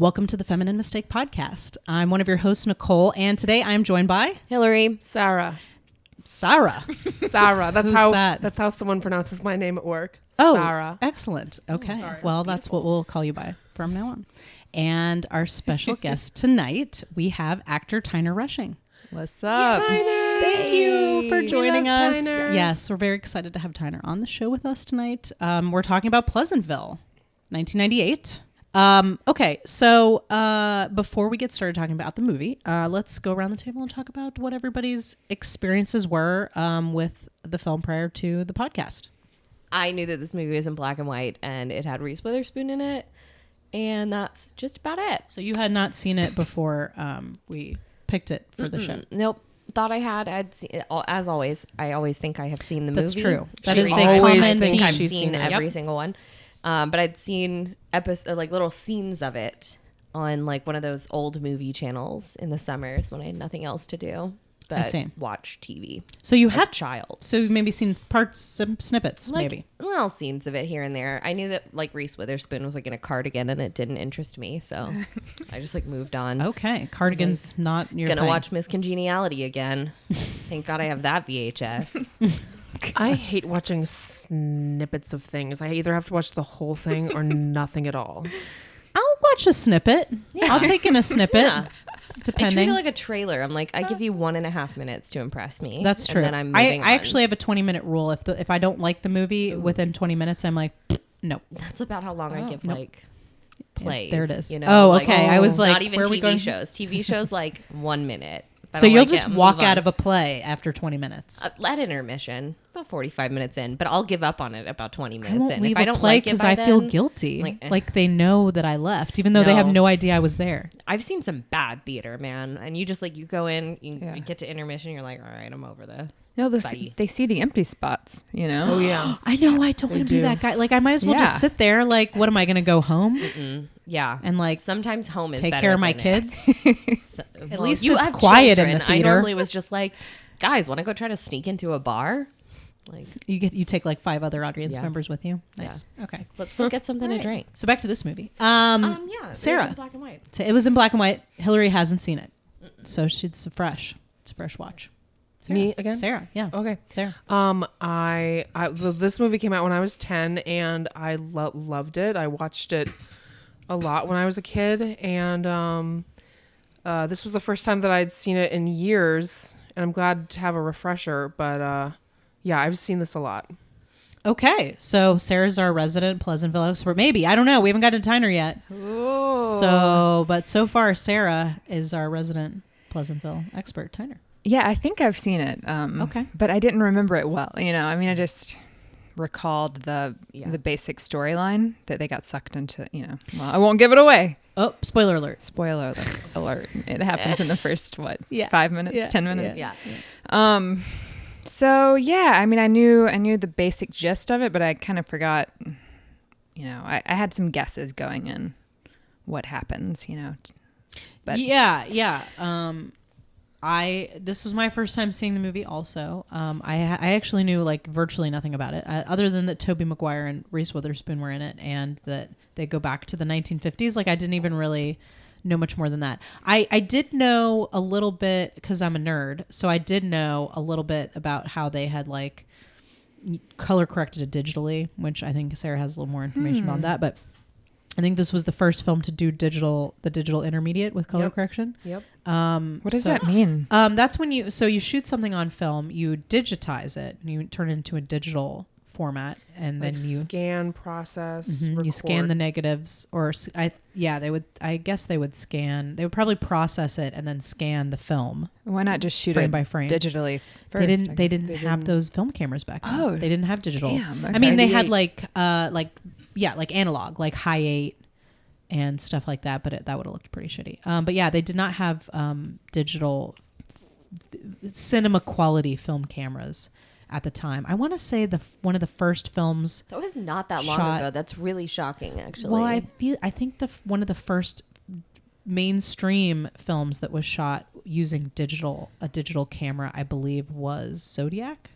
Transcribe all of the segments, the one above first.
Welcome to the Feminine Mistake Podcast. I'm one of your hosts, Nicole, and today I am joined by Hillary. Sarah. Sarah. That's how someone pronounces my name at work. Oh, Sarah. Excellent. Okay. Sorry, Well, that's what we'll call you by from now on. And our special guest tonight, we have actor Tyner Rushing. What's up? Tyner. Thank you for joining us. Tyner. Yes, we're very excited to have Tyner on the show with us tonight. We're talking about Pleasantville, 1998. Okay, so before we get started talking about the movie, let's go around the table and talk about what everybody's experiences were with the film prior to the podcast. I knew that this movie was in black and white and it had Reese Witherspoon in it, and that's just about it. So you had not seen it before we picked it for the show? Nope. Thought I had. I'd seen it, as always. I always think I have seen the movie. That's true. That She is a always common think theme. I've She's seen seen it. every Yep. single one. But I'd seen little scenes of it on like one of those old movie channels in the summers when I had nothing else to do but see. watch TV. So you as had a child. So you've maybe seen parts, some snippets, Like, maybe. little scenes of it here and there. I knew that like Reese Witherspoon was like in a cardigan and it didn't interest me, so I just like moved on. Okay, cardigan's not your Gonna thing. watch Miss Congeniality again. Thank God I have that VHS. I hate watching snippets of things. I either have to watch the whole thing or nothing at all. I'll watch a snippet. Yeah. I'll take in a snippet, Yeah. I treat depending. it like a trailer. I'm like, I give you 1.5 minutes to impress me. That's true. And then I'm I moving on. actually have a 20-minute rule. If I don't like the movie within 20 minutes, I'm like, no. That's about how long I give Nope. like plays. There it is. You know? Oh, Like, okay. I was like, not even where are we TV going? shows. TV shows like 1 minute. If I So don't you'll like it, just I'll walk move out on. of a play after 20 minutes. At intermission, about 45 minutes in, but I'll give up on it about 20 I minutes won't in. leave If I a don't play like it because by I feel then, guilty. like, eh. Like they know that I left, even though they have No. no idea I was there. I've seen some bad theater, man. And you just like, you go in, you get to intermission, you're like, all right, I'm over this. No, Bye. they see the empty spots, you know? Oh, yeah. I know. I don't want to be do. that guy. Like I might as well just Yeah. sit there. Like, what am I going to go home Yeah. and like Sometimes home is take better care of my than kids? it. At least you it's have quiet in children. the theater. I normally was just like, guys, want to go try to sneak into a bar? Like, You take like 5 other audience Yeah. members with you. Nice. Okay. let's go get something to drink. So back to this movie. Yeah. Sarah. It was in black and white. So it was in black and white. Hillary hasn't seen it, so it's fresh. It's a fresh watch. Sarah. Me again? Sarah. Yeah. Okay. Sarah. This movie came out when I was 10 and I loved it. I watched it a lot when I was a kid, and this was the first time that I'd seen it in years, and I'm glad to have a refresher, but yeah, I've seen this a lot. Okay. So Sarah's our resident Pleasantville expert. Maybe. I don't know. We haven't got to Tyner yet. But so far Sarah is our resident Pleasantville expert. Tyner. Yeah, I think I've seen it. Okay. But I didn't remember it well. You know, I mean, I just recalled the basic storyline that they got sucked into, you know. Well, I won't give it away. Oh, spoiler alert. Spoiler alert. It happens in the first, 5 minutes, Yeah. 10 minutes? Yeah. So, yeah, I mean, I knew the basic gist of it, but I kind of forgot, you know, I had some guesses going in what happens, you know. But Yeah. This was my first time seeing the movie also. I actually knew like virtually nothing about it other than that Tobey Maguire and Reese Witherspoon were in it and that they go back to the 1950s. Like I didn't even really know much more than that. I did know a little bit because I'm a nerd. So I did know a little bit about how they had like color corrected it digitally, which I think Sarah has a little more information about that. But I think this was the first film to do the digital intermediate with color correction. Yep. what does that mean? That's when you shoot something on film, you digitize it, and you turn it into a digital format, and Like then you scan, process, you scan record. the negatives, or I guess they would scan. They would probably process it and then scan the film. Why not just shoot frame it by frame. digitally first? They I didn't guess? have those film cameras back then. Oh, They didn't have digital. damn, I mean, they had 98. like analog, like high 8 and stuff like that, but that would have looked pretty shitty. But yeah, they did not have digital cinema quality film cameras at the time. I want to say one of the first films. That was not that long Shot- ago. That's really shocking, actually. Well, I think one of the first mainstream films that was shot using a digital camera, I believe, was Zodiac,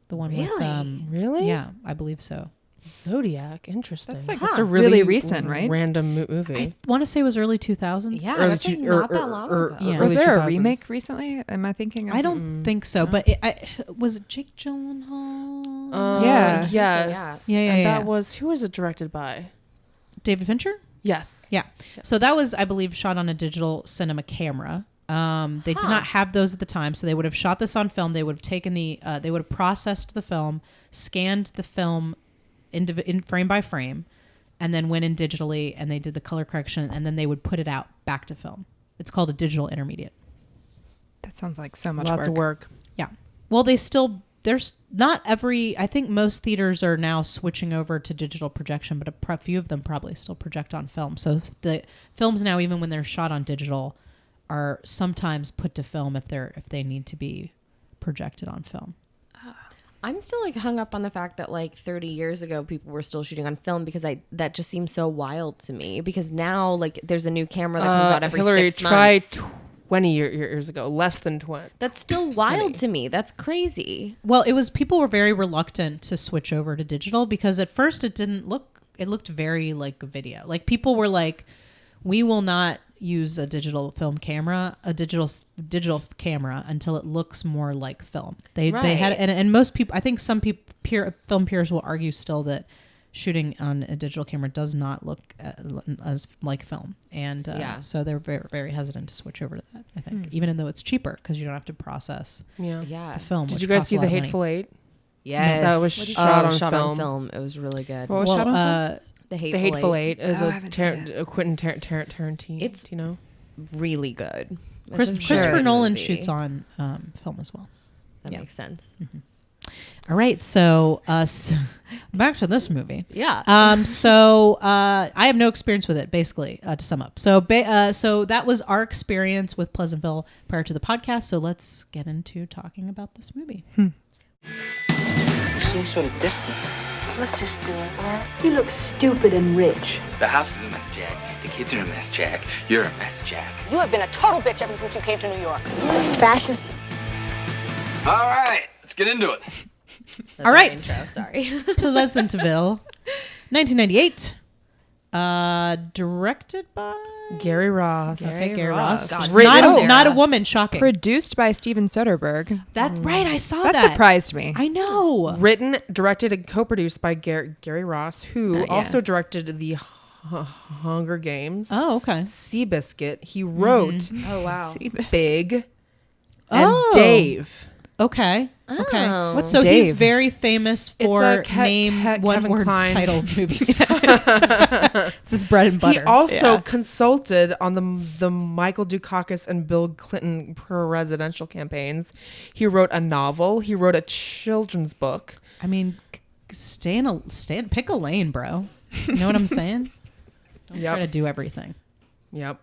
the one with Really? Really? yeah, I believe so. Zodiac, interesting. That's like a really recent, right? Random movie. I want to say it was early 2000s. Yeah, Early that's like two- not that long ago. Yeah. Was early there a 2000s. remake recently? Am I thinking? Of I don't think so, No. but was it Jake Gyllenhaal? Yeah. Yes. Yeah, yeah, And yeah. that was, who was it directed by? David Fincher? Yes. Yeah. So that was, I believe, shot on a digital cinema camera. They did not have those at the time, so they would have shot this on film. They would have taken they would have processed the film, scanned the film in frame by frame, and then went in digitally, and they did the color correction, and then they would put it out back to film. It's called a digital intermediate. That sounds like so much Lots work. of work. Yeah. Well, there's not I think most theaters are now switching over to digital projection, but a few of them probably still project on film. So the films now, even when they're shot on digital, are sometimes put to film if they need to be projected on film. I'm still like hung up on the fact that like 30 years ago people were still shooting on film because that just seems so wild to me, because now like there's a new camera that comes out every Hillary, 6 try months. 20 years ago, less than 20. That's still wild to me. That's crazy. Well, people were very reluctant to switch over to digital because at first it looked very like a video. Like people were like, we will not use a digital camera until it looks more like film. They had, and most people, I think some people, film peers will argue still that shooting on a digital camera does not look as like film. And so they're very, very hesitant to switch over to that, I think, even though it's cheaper because you don't have to process Yeah. the film. Did which you guys costs see a The lot of money. Hateful Eight? Yes. That was shot on film. It was really good. What was shot on film? The The Hateful Eight is Oh, I haven't seen a Quentin Tarantino. It's- you know, Really good. Christopher Nolan shoots on film as well. That makes sense. All right, so back to this movie. Yeah. So I have no experience with it, basically, to sum up. So so that was our experience with Pleasantville prior to the podcast. So let's get into talking about this movie. You seem sort of distant. Let's just do it, man. You look stupid and rich. The house is a mess, Jack. The kids are a mess, Jack. You're a mess, Jack. You have been a total bitch ever since you came to New York. Fascist. All right, let's get into it. That's All right. our intro, sorry. Pleasantville, 1998. Directed by Gary Ross. Gary Ross. God, Not a woman. Shocking. Produced by Steven Soderbergh. That's right. I saw That that. surprised me. I know. Written, directed, and co-produced by Gary Ross, who Yeah. also directed the Hunger Games. Oh, okay. Seabiscuit. He wrote Oh, wow. Big and Oh. Dave. Okay. Okay. Oh. What's So he's Dave? very famous It's for a name Kevin one-word Kline. title movies. It's his bread and butter. He also consulted on the Michael Dukakis and Bill Clinton presidential campaigns. He wrote a novel. He wrote a children's book. I mean, pick a lane, bro. You know what I'm saying? Don't try to do everything. Yep.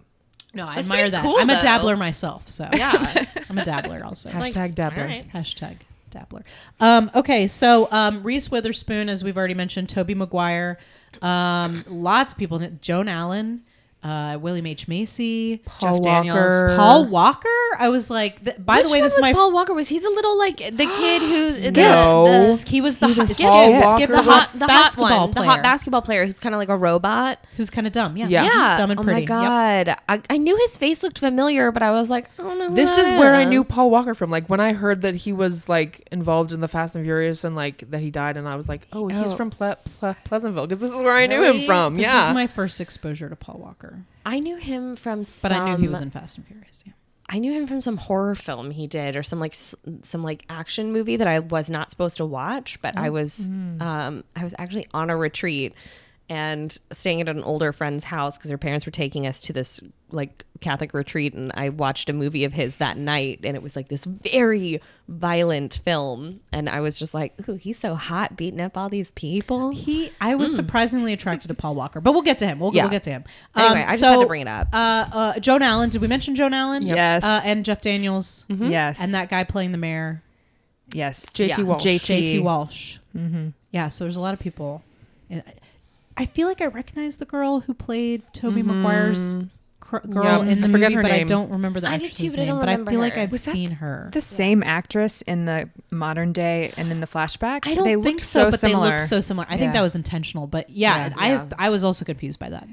No, I That's admire pretty that. cool, I'm a though. dabbler myself, so Yeah. I'm a dabbler also. Hashtag dabbler. all right. Hashtag dabbler. Okay, so Reese Witherspoon, as we've already mentioned, Tobey Maguire, lots of people, Joan Allen, William H. Macy, Paul Jeff Daniels. Walker. Paul Walker. I was like, by Which the way, one this is was my Paul Walker? Was he the little like the kid who's No. he was the hot Paul Walker Skip, the hot basketball one, player, the hot basketball player who's kind of like a robot? who's kind of dumb. Yeah, Yeah. dumb and Oh pretty. my Yep. god, I knew his face looked familiar, but I was like, I don't know. Who This that is where I is. knew Paul Walker from. Like when I heard that he was like involved in the Fast and Furious and like that he died, and I was like, oh, he's from Pleasantville, because this is where I knew him Really? from. This Yeah. is my first exposure to Paul Walker, I knew him from but I knew he was in Fast and Furious. Yeah. I knew him from some horror film he did, or some like action movie that I was not supposed to watch, but I was actually on a retreat and staying at an older friend's house because her parents were taking us to this like Catholic retreat, and I watched a movie of his that night, and it was like this very violent film, and I was just like, ooh, he's so hot beating up all these people. I was surprisingly attracted to Paul Walker, but we'll get to him. We'll get to him. Anyway, I just had to bring it up. Joan Allen. Did we mention Joan Allen? Yes. And Jeff Daniels. Yes. And that guy playing the mayor, Yes. JT Walsh. JT Walsh. Yeah. So there's a lot of people. And I feel like I recognize the girl who played Tobey Maguire's girl in the I forget movie, her but I name. don't remember the I do actress's too, but I name. don't But I remember feel like her. I've Was that seen her. The same actress in the modern day and in the flashback? I don't they think looked so, but similar. they look so similar. I think Yeah. that was intentional, but yeah, Yeah. I was also confused by that.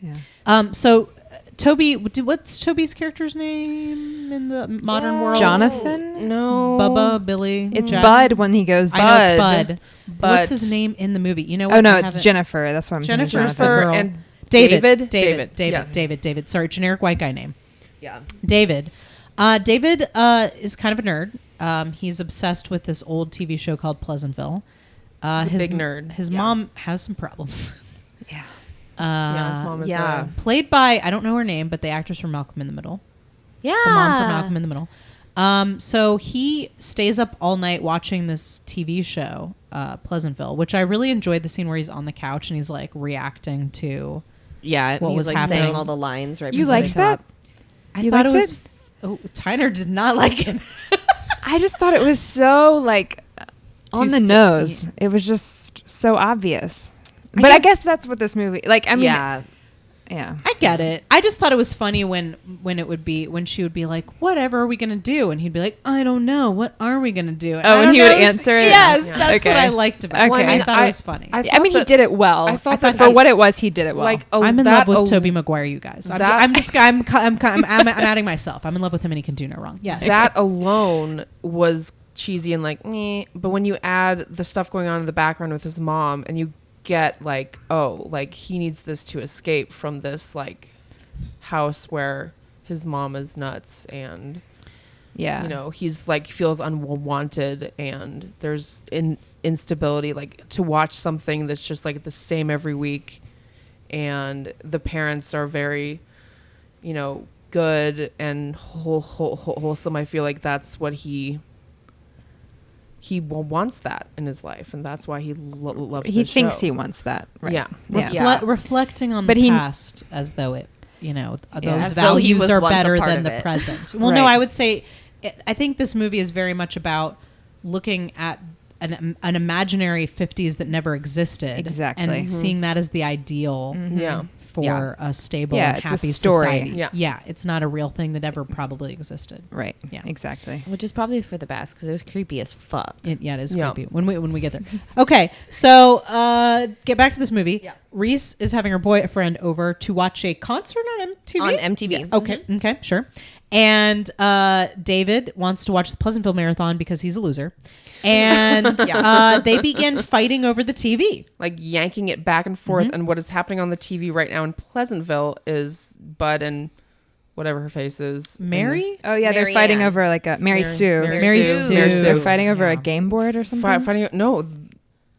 Yeah. So Toby, what's Toby's character's name in the modern world? Jonathan? No. Bubba, Billy. It's Jack? Bud when he goes. I know it's Bud. Bud. But- What's his name in the movie? You know what? Oh no, I it's haven't- Jennifer. That's what I'm thinking. Jennifer's the Jennifer girl. and David. Yes. David. Sorry, generic white guy name. Yeah. David. David is kind of a nerd. He's obsessed with this old TV show called Pleasantville. He's a big nerd. His Yeah. mom has some problems. Yeah. Yeah, his mom is yeah. Played by, I don't know her name, but the actress from Malcolm in the Middle. Yeah. The mom from Malcolm in the Middle. So he stays up all night watching this TV show, Pleasantville, which I really enjoyed the scene where he's on the couch and he's like reacting to Yeah. What He was like happening. saying all the lines right You before they liked that? talk. I You thought liked it was it? Oh, Tyner did not like it. I just thought it was so like on the nose. It was just so obvious. But I guess that's what this movie like. I mean, yeah. yeah. I get it. I just thought it was funny when she would be like, "Whatever are we gonna do?" and he'd be like, "I don't know. What are we gonna do?" And Oh, I and don't he would know. answer it? Yes, Yeah. that's what Okay. I liked about it. Okay. I thought it was funny. I I mean, he thought did it well. I thought that for what it was, he did it well. like I'm in that love with al- Tobey Maguire, you guys. I'm adding myself. I'm in love with him and he can do no wrong. Yes. That alone was cheesy and like, meh. But when you add the stuff going on in the background with his mom, and you get like, oh, like he needs this to escape from this like house where his mom is nuts, and yeah, you know he's like feels unwanted, and there's instability. Like to watch something that's just like the same every week, and the parents are very, you know, good and wholesome. I feel like that's what he wants that in his life, and that's why he loves. he this thinks show. he wants that. Right. Yeah. Yeah. Reflecting on But the he- past as though it, you know, those As though he values was are once a better part than of the it. present. Well, no, Right. I would say, I think this movie is very much about looking at an imaginary 50s that never existed. Exactly. And seeing that as the ideal Yeah. for Yeah. a stable Yeah, and it's a happy story. society. Yeah. It's not a real thing that ever probably existed. Right. Yeah. Exactly. Which is probably for the best because it was creepy as fuck. It is Yeah. creepy when we get there. Okay, so get back to this movie. Yeah. Reese is having her boyfriend over to watch a concert on MTV. On MTV. Okay, sure. And David wants to watch the Pleasantville Marathon because he's a loser. And they begin fighting over the TV. Like yanking it back and forth. And what is happening on the TV right now in Pleasantville is Bud and whatever her face is. Mary? Oh yeah, they're Mary fighting Ann. over like a Mary Sue. Mary Sue. They're fighting over Yeah. a game board or something. Fighting. No,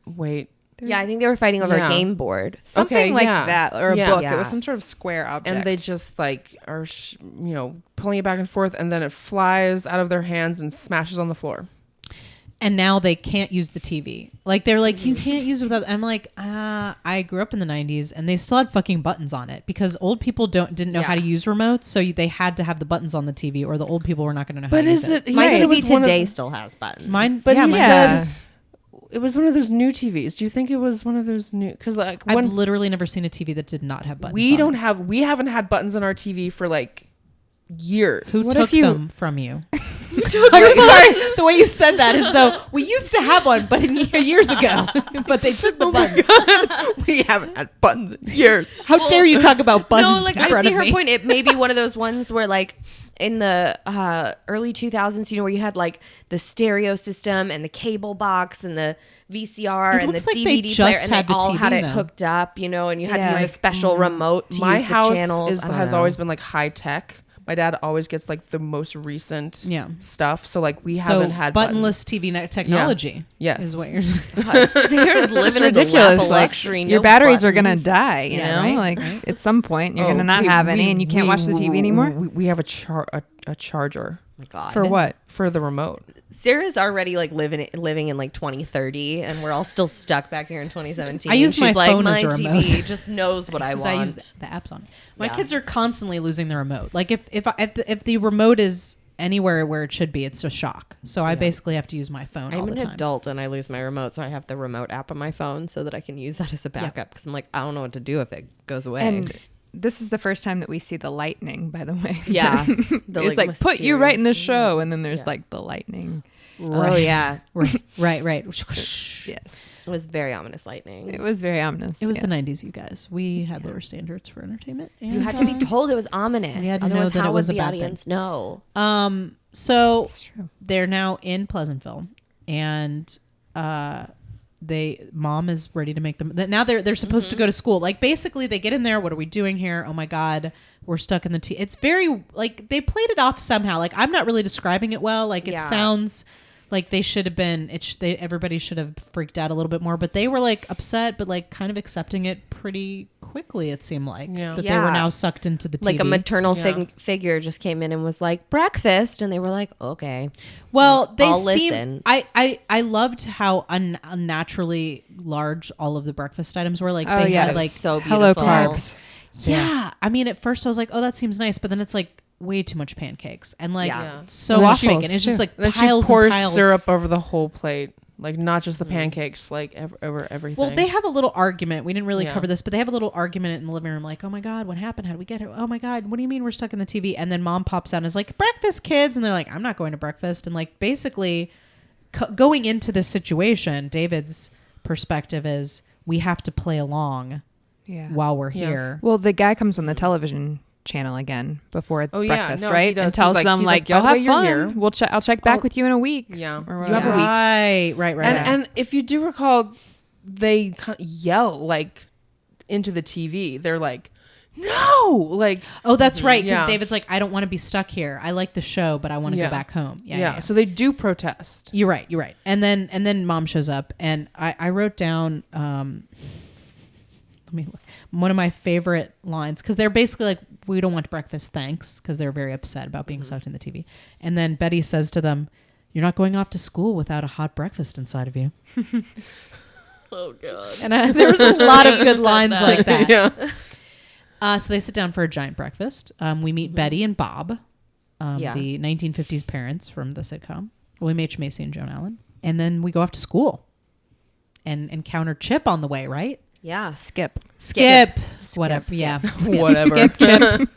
wait. Yeah, I think they were fighting over Yeah. a game board. Something Okay, like yeah. that, or a Yeah. book. Yeah. It was some sort of square object. And they just like are, you know, pulling it back and forth, and then it flies out of their hands and smashes on the floor. And now they can't use the TV. Like they're like, you can't use it without. I'm like, I grew up in the 90s and they still had fucking buttons on it because old people didn't know how to use remotes, so they had to have the buttons on the TV, or the old people were not going to know how But to use is it. it? My yeah, it TV was one of- today still has buttons. Mine, But yeah, he mine said does. it was one of those new TVs. Do you think it was one of those new? Because like I've when literally never seen a TV that did not have buttons. we on don't it. have, we haven't had buttons on our TV for like years. Who What took if you- them from you? I'm sorry. The way you said that is though we used to have one, but years ago. But they took the buttons. We haven't had buttons in years. How dare you talk about buttons No, like in I front see of her me? point. It may be one of those ones where like in the early 2000s, you know, where you had like the stereo system and the cable box and the VCR It and the looks like they DVD just player, and had they the all had TV it though. hooked up, you know, and you had Yeah. to use a Like, special remote to My use the house channels. I don't has know. always been like high tech. My dad always gets like the most recent Yeah. stuff. So like we So haven't had buttonless TV technology. Yes. is what you're saying. God, Sarah's living It's in the lap ridiculous. of Like luxury. your no batteries are gonna buttons. die. You Yeah, know, right, like right. at some point you're Oh, gonna not have any, and you can't watch the TV anymore. We have a charger Oh my God. For what? for the remote. Sarah's already like living in like 2030, and we're all still stuck back here in 2017. I use She's my like, phone my as a remote." TV just knows what I 'Cause want. use the apps on it. My Yeah. kids are constantly losing the remote. Like if the remote is anywhere where it should be, it's a shock. So I basically have to use my phone all I'm the an time. adult and I lose my remote, so I have the remote app on my phone so that I can use that as a backup because I'm like, I don't know what to do if it goes away. And this is the first time that we see the lightning, by the way. Yeah. It's like, put you right in the mysterious- show. And then there's like the lightning. Oh, yeah. Right. Yes. It was very ominous lightning. It was very ominous. It was yeah. the 90s, you guys. We had lower standards for entertainment. And, You had to be told it was ominous. we had to know Otherwise, that how it was would a the bad thing. audience know? So It's true. they're now in Pleasantville, and mom is ready to make them. Now they're supposed to go to school. Like basically, they get in there. What are we doing here? Oh my god, we're stuck in the tea. It's very like they played it off somehow. Like I'm not really describing it well. Like it Yeah. sounds like they should have been. Everybody should have freaked out a little bit more. But they were like upset, but like kind of accepting it pretty quickly. It seemed like that they were Yeah. now sucked into the TV. Like a maternal Yeah. figure just came in and was like, breakfast. And they were like, okay. Well, they I'll seem. listen. I loved how unnaturally large all of the breakfast items were. Like Oh, they yeah. had like so Hello beautiful. carbs. yeah. I mean, at first I was like, oh, that seems nice, but then it's like way too much pancakes and like Yeah. so much Waffles, bacon. It's just too. like Then she piles pours and piles. syrup over the whole plate, like not just the pancakes, like over everything. Well, they have a little argument. We didn't really Yeah. cover this, but they have a little argument in the living room. Like, oh my god, what happened? How did we get here? Oh my god, what do you mean we're stuck in the TV? And then mom pops out and is like, breakfast, kids, and they're like, I'm not going to breakfast. And like basically, going into this situation, David's perspective is we have to play along Yeah. while we're Yeah. here. Well, the guy comes on the television channel again before Oh, yeah. breakfast, No, he right? does. And He's tells like- them he's like, like, "You'll by the have way, you're fun. here." I'll check back Oh, with you in a week." Yeah. Or You have a whatever. week. Right. And if you do recall, they kind of yell like into the TV. They're like, "No!" Like, Oh, that's right. Because Yeah. David's like, I don't want to be stuck here. I like the show, but I want to Yeah. go back home. yeah. So they do protest. You're right. And then mom shows up, and I wrote down let me look. One of my favorite lines, because they're basically like, we don't want breakfast, thanks, because they're very upset about being sucked in the TV. And then Betty says to them, you're not going off to school without a hot breakfast inside of you. Oh, God. And there was a lot of good lines like that. Yeah. So they sit down for a giant breakfast. We meet Betty and Bob, Yeah. the 1950s parents from the sitcom, William H. Macy and Joan Allen. And then we go off to school and encounter Chip on the way, right? Yeah. Skip. Skip. Whatever. Yeah. Skip. Whatever. Skip, Chip.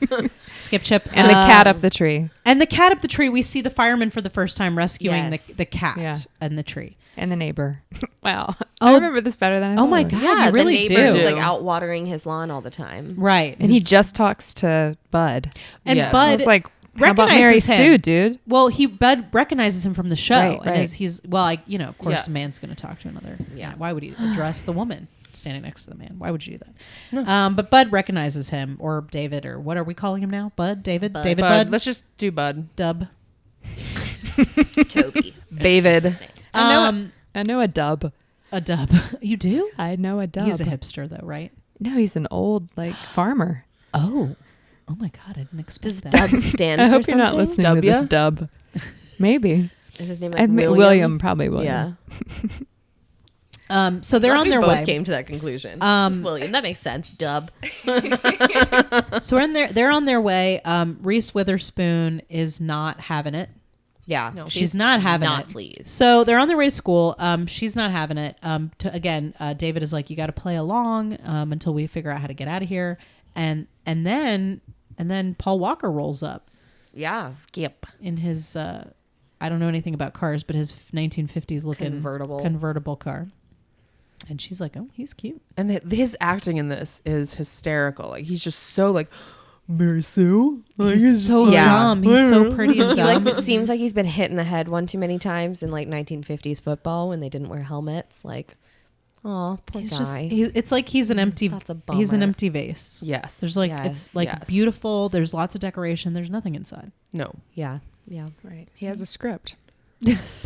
Skip, Chip. And the cat up the tree. And the cat up the tree. We see the fireman for the first time rescuing Yes. the cat Yeah. and the tree. And the neighbor. Wow. Oh, I remember this better than I thought. Oh my I would. God. Yeah, you really the neighbor do. is like out watering his lawn all the time. Right. And he just talks to Bud. and Yes. I Bud was like, how about Mary recognizes him. Sue, dude? Well, Bud recognizes him from the show, Right, and right. he's of course, Yeah. a man's going to talk to another. Yeah. Why would he address the woman standing next to the man? Why would you do that? But Bud recognizes him, or David, or what are we calling him now? Bud, David, Bud. David, Bud. Bud, Let's just do Bud. Dub. Toby. David. I know a dub. A dub. You do? I know a dub. He's a hipster, though, right? No, he's an old farmer. Oh my God! I didn't expect Does that. Dub stand I for hope something? you're not listening to this dub. Maybe. Is his name like William, probably William. Yeah. So they're Glad on we their both way. came to that conclusion. William, that makes sense. Dub. So they're on their way. Reese Witherspoon is not having it. Yeah. No. She's not having not it. pleased. So they're on their way to school. She's not having it. David is like, you got to play along until we figure out how to get out of here. And then Paul Walker rolls up Yeah. Skip. in his I don't know anything about cars, but his 1950s looking convertible car. And she's like, oh, he's cute. And his acting in this is hysterical. Like he's just so like Mary Sue. Like, He's so Yeah. dumb. He's so pretty and He dumb. like seems like he's been hit in the head one too many times in like 1950s football when they didn't wear helmets. Like, oh, poor He's guy. just it's like he's an empty That's a he's an bummer. empty vase. Yes. There's like Yes. it's like Yes. beautiful. There's lots of decoration. There's nothing inside. No. Yeah. Yeah. Right. He has a script.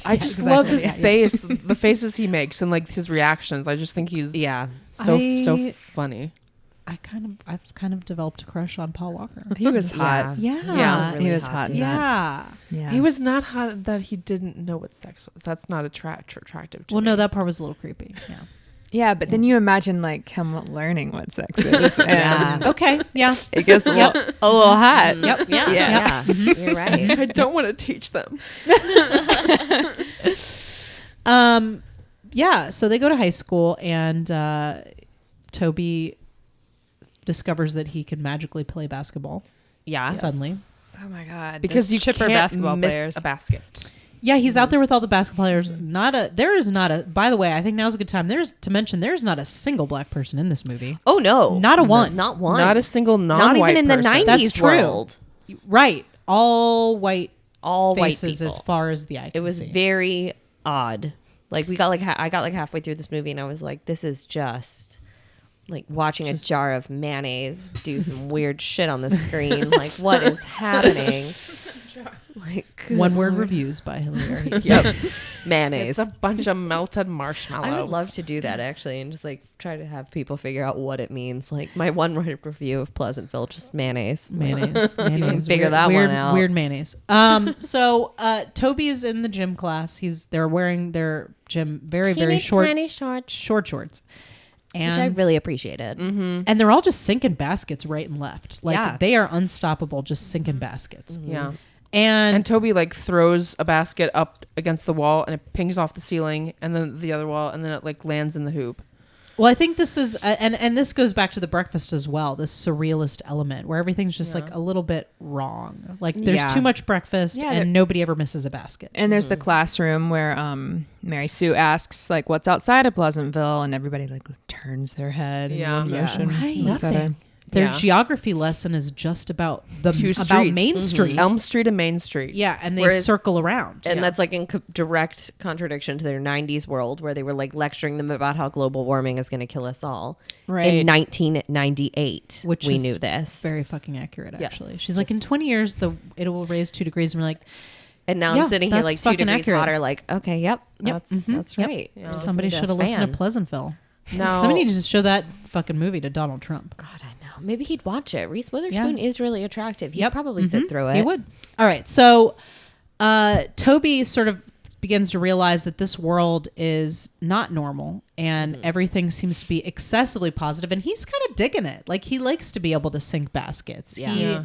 I just exactly. love his Yeah. face, the faces he makes, and like his reactions. I just think he's Yeah. so funny. I've kind of developed a crush on Paul Walker. He was hot. Yeah. Yeah. Really he was hot, hot. dude. in that. Yeah. Yeah. He was not hot that he didn't know what sex was. That's not attractive to Well, me. no, that part was a little creepy. Yeah. Yeah, but then you imagine like him learning what sex is. And Okay. Yeah. it gets a little hot. Yep. Yeah. Yeah. Yeah. You're right. I don't want to teach them. Yeah. So they go to high school, and Toby discovers that he can magically play basketball. Yeah. Suddenly. Oh my god! Because those you chipper can't basketball miss players. a basket. Yeah, he's out there with all the basketball players. There is not a. By the way, I think now's a good time. There's not a single black person in this movie. Oh no, Not a one. Not one. Not a single Not non-white even in the person. 90s That's true. world. Right, all white. All white faces people. as far as the eye can It was see. very odd. Like we got like I got like halfway through this movie and I was like, this is just like watching a jar of mayonnaise do some weird shit on the screen. Like what is happening? Like One word reviews by Hilary. Yep. Mayonnaise. It's a bunch of melted marshmallows. I would love to do that actually and just like try to have people figure out what it means. Like my one word review of Pleasantville, just mayonnaise. Mayonnaise. can Mayonnaise. figure Weird- that one weird, out. Weird mayonnaise. So Toby is in the gym class. They're wearing their gym very short shorts. And Which I really appreciated. and they're all just sinking baskets right and left. Like Yeah. they are unstoppable, just sinking baskets. Yeah. And Toby like throws a basket up against the wall and it pings off the ceiling and then the other wall and then it like lands in the hoop. well, I think this is and this goes back to The Breakfast as well. This surrealist element where everything's just like a little bit wrong. Like there's Yeah. too much breakfast Yeah, and nobody ever misses a basket. And there's the classroom where Mary Sue asks like, "What's outside of Pleasantville?" and everybody like turns their head. Yeah. in Yeah. motion. Right. Looks at her. Nothing. Their Yeah. geography lesson is just about Two about streets. Main Street. Elm Street and Main Street. Yeah, and they Whereas- circle around. And that's like in direct contradiction to their 90s world where they were like lecturing them about how global warming is going to kill us all. Right. In 1998, Which we is knew this. very fucking accurate, Yes. actually. She's like, in 20 years, it will raise 2 degrees. And we're like, And now Yeah, I'm sitting here that's like 2 fucking degrees accurate. hotter. Like, okay, yep, Yep, that's yep. right. Yeah. somebody Listen should have to a listened to fan. Pleasantville. No. Somebody needs to show that fucking movie to Donald Trump. God, I know. Maybe he'd watch it. Reese Witherspoon is really attractive. He'd probably Mhm. sit through it. He would. All right. So Toby sort of begins to realize that this world is not normal and everything seems to be excessively positive, and he's kind of digging it. Like he likes to be able to sink baskets. Yeah. He Yeah.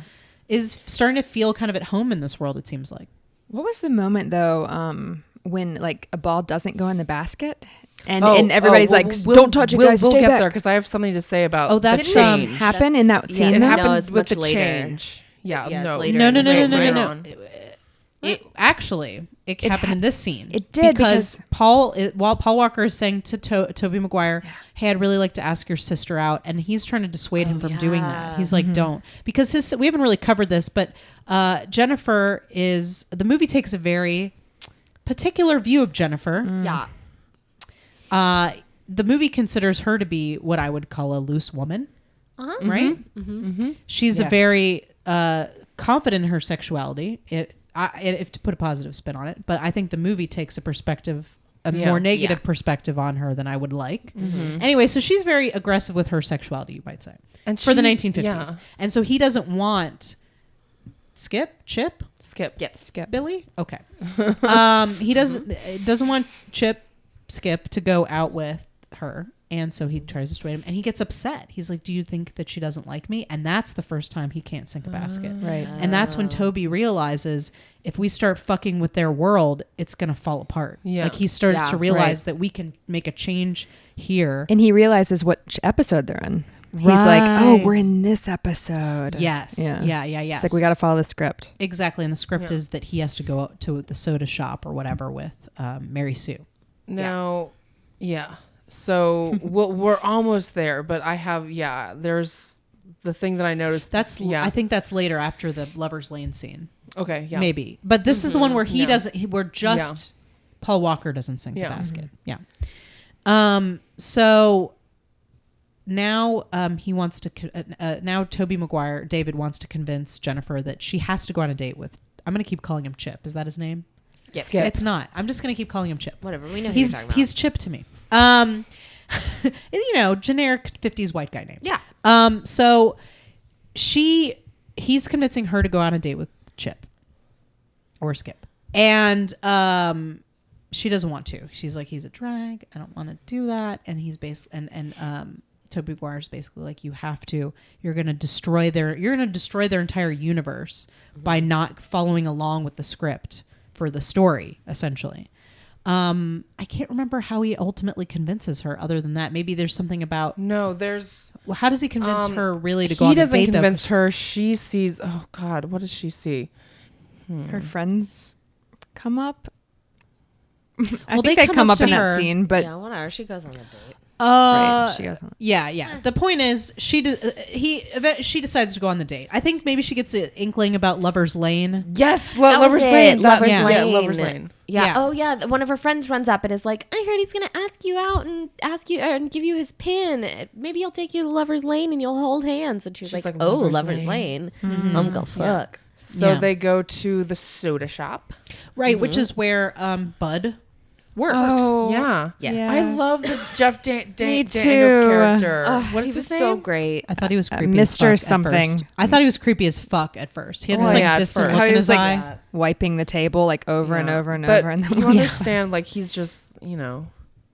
is starting to feel kind of at home in this world, it seems like. What was the moment though when like a ball doesn't go in the basket and everybody's like, "Don't touch it, guys, We'll stay get back." there because I have something to say about. Oh, that's, the um, change. happen in that scene? It No, happened it's with much the later. change. Yeah, Yeah, it's no, later. No. Later on. It actually happened in this scene. It did, because while Paul Walker is saying to Tobey Maguire, "Hey, I'd really like to ask your sister out," and he's trying to dissuade him from doing that. He's like, "Don't," because we haven't really covered this, but Jennifer the movie takes a very particular view of Jennifer. Yeah. The movie considers her to be what I would call a loose woman, right? She's a Yes. very confident in her sexuality. If to put a positive spin on it, but I think the movie takes a more negative perspective on her than I would like. Anyway, so she's very aggressive with her sexuality, you might say, And for the she- 1950s. yeah. And so he doesn't want Chip, Skip. Billy. Okay. He doesn't want Skip to go out with her. And so he tries to dissuade him and he gets upset. He's like, "Do you think that she doesn't like me?" And that's the first time he can't sink a basket. Right. And that's when Toby realizes if we start fucking with their world, it's going to fall apart. Yeah. Like he starts Yeah, to realize that we can make a change here. And he realizes which episode they're in. He's like, "Oh, Right. we're in this episode." Yes. Yeah. It's like we got to follow the script. Exactly. And the script is that he has to go out to the soda shop or whatever with Mary Sue. Now, yeah. So we're almost there, but there's the thing that I noticed. I think that's later after the Lover's Lane scene. Okay, yeah. Maybe. But this is the one where he Yeah. doesn't, where just Paul Walker doesn't sink Yeah. the basket. Yeah. So now he wants to, now Tobey Maguire, David wants to convince Jennifer that she has to go on a date with, I'm going to keep calling him Chip. Is that his name? Skip. It's not. I'm just going to keep calling him Chip. Whatever. We know who you're talking about. He's Chip to me. Generic 50s white guy name. Yeah. So he's convincing her to go on a date with Chip or Skip. And she doesn't want to. She's like, he's a drag. I don't want to do that. And he's Tobey Maguire's basically like, you have to. You're going to destroy their entire universe by not following along with the script for the story, essentially. I can't remember how he ultimately convinces her. Other than that, maybe there's something about. No, there's. Well, how does he convince her really to go He on the doesn't date? convince her. She sees. Oh God, what does she see? Her friends come up. I Well, think they they come up to in her. that scene, but Yeah, whatever. She goes on a date. right, she goes on. Yeah. The point is, she decides to go on the date. I think maybe she gets an inkling about Lover's Lane. Yes, That was Lover's it, Lane. Lover's Yeah. Lane. Yeah, Lover's Lane. Yeah. Yeah. Oh, yeah. One of her friends runs up and is like, I heard he's going to ask you out and ask you and give you his pin. Maybe he'll take you to Lover's Lane and you'll hold hands. And she was She's like, like, oh, Lover's Lover's Lane. Lane. I'm going to fuck. So Yeah. they go to the soda shop. Right, which is where Bud works. Oh, Yeah. Yes. I love the Jeff Daniels Me too. character. Oh, What he is was his so name? great. I thought he was creepy Mr. as fuck something. at first. I thought he was creepy as fuck at first. He had Oh, this like yeah, at distant first. look How in he his was, eye. like, wiping the table like over and Yeah. over and But over, and then you understand, like, he's just,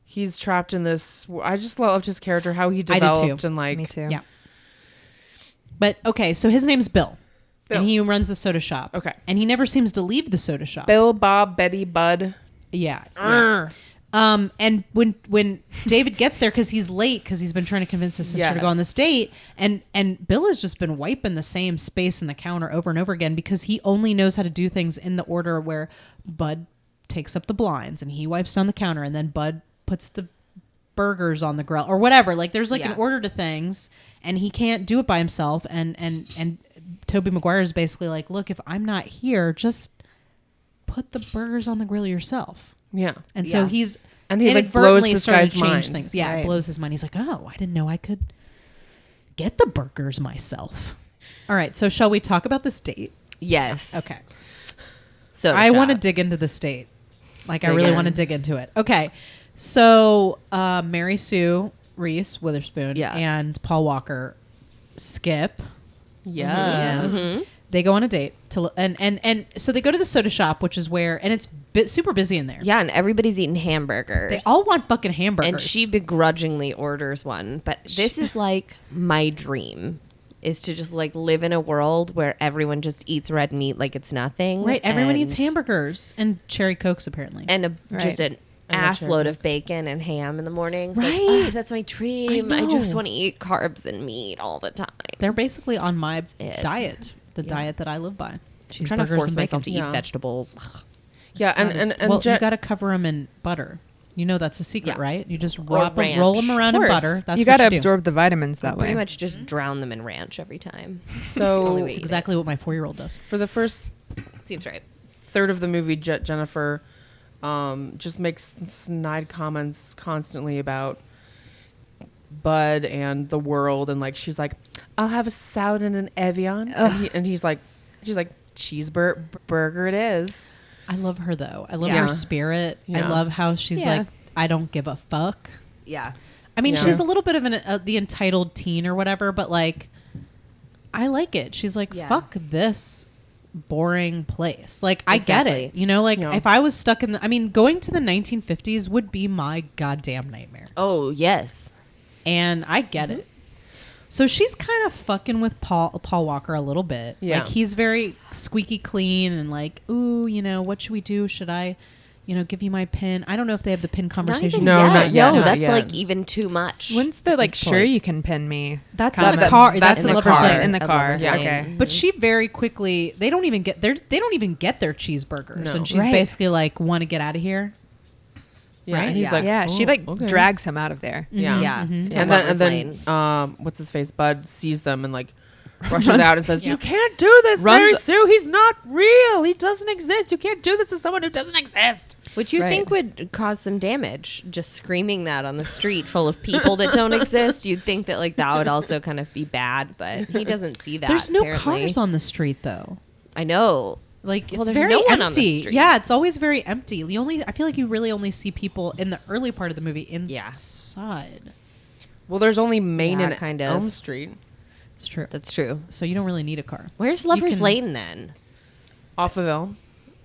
he's trapped in this. I just loved his character, how he I did developed, too. and like, me too. Yeah. But okay, so his name's Bill. Bill. And he runs the soda shop. Okay. And he never seems to leave the soda shop. Bill, Bob, Betty, Bud. Yeah. Urgh. And when David gets there, because he's late, because he's been trying to convince his sister to go on this date, and Bill has just been wiping the same space in the counter over and over again because he only knows how to do things in the order where Bud takes up the blinds and he wipes down the counter, and then Bud puts the burgers on the grill or whatever. Like there's like an order to things, and he can't do it by himself. And Tobey Maguire is basically like, look, if I'm not here, just put the burgers on the grill yourself. Yeah. And so he's And he like inadvertently blows this started guy's to change mind. things. Yeah, Right. it blows his mind. He's like, oh, I didn't know I could get the burgers myself. All right, so shall we talk about this date? Yes. Okay. So I want to dig into this date. Like, I Dig really in. want to dig into it. Okay. So Mary Sue Reese Witherspoon Yeah. and Paul Walker skip. Yes. They go on a date and so they go to the soda shop, which is where, and it's super busy in there. Yeah, and everybody's eating hamburgers. They all want fucking hamburgers. And she begrudgingly orders one. But this is like my dream, is to just like live in a world where everyone just eats red meat like it's nothing. Right, everyone eats and- hamburgers and cherry cokes apparently. And just an ass load of bacon and ham in the mornings. Right. Like, oh, that's my dream. I just know. want to eat carbs and meat all the time. They're basically on my it. diet, the diet that I live by. I'm Cheeseburgers trying to force and myself bacon. to eat Yeah. vegetables. Yeah. It's not as- And well, Je- you got to cover them in butter. You know that's a secret, Yeah. right? You just ranch. roll them around in butter. That's you got got to to absorb the vitamins that way. Pretty much just drown them in ranch every time. so way. That's exactly what my 4-year-old does. for the first Seems right. third of the movie, Jennifer just makes snide comments constantly about Bud and the world, and like she's like, "I'll have a salad and an Evian," and she's like, "Cheeseburger it is." I love her though. I love Yeah. her spirit. I Yeah. love how she's Yeah. like, I don't give a fuck. Yeah. I mean, Yeah. she's a little bit of the entitled teen or whatever, but like, I like it. She's like, Yeah. fuck this boring place. Like, I get it. Exactly. You know, like Yeah. if I was stuck in going to the 1950s would be my goddamn nightmare. Oh, yes. And I get it. So she's kind of fucking with Paul Walker a little bit. Yeah. Like he's very squeaky clean and like, ooh, what should we do? Should I, give you my pin? I don't know if they have the pin conversation. No, not yet, No, not that's yet. like even too much. When's the like This sure point. you can pin me? That's comment? in the car. That's in in the the car. car. In the At car. Lover's Yeah. Lane. Okay. But she very quickly they don't even get their cheeseburgers, No. and she's Right. basically like, want to get out of here. Yeah, Right? and he's Yeah. like, Yeah, she "Oh, like okay." drags him out of there. Yeah, Yeah. Mm-hmm. To and Lover's then Lane. what's his face? Bud sees them and like rushes out and says, Yeah. "You can't do this, Runs- Mary Sue. He's not real. He doesn't exist. You can't do this to someone who doesn't exist." Which you Right. think would cause some damage, just screaming that on the street full of people that don't exist. You'd think that like that would also kind of be bad, but he doesn't see that. There's no apparently. cars on the street though. I know. Like Well, it's there's very no one empty. on the street. Yeah, it's always very empty. I feel like you really only see people in the early part of the movie Yeah. inside. Well, there's only Main Yeah, and kind of. Elm Street. It's true. That's true. So you don't really need a car. Where's Lover's can- Lane then? Off of Elm.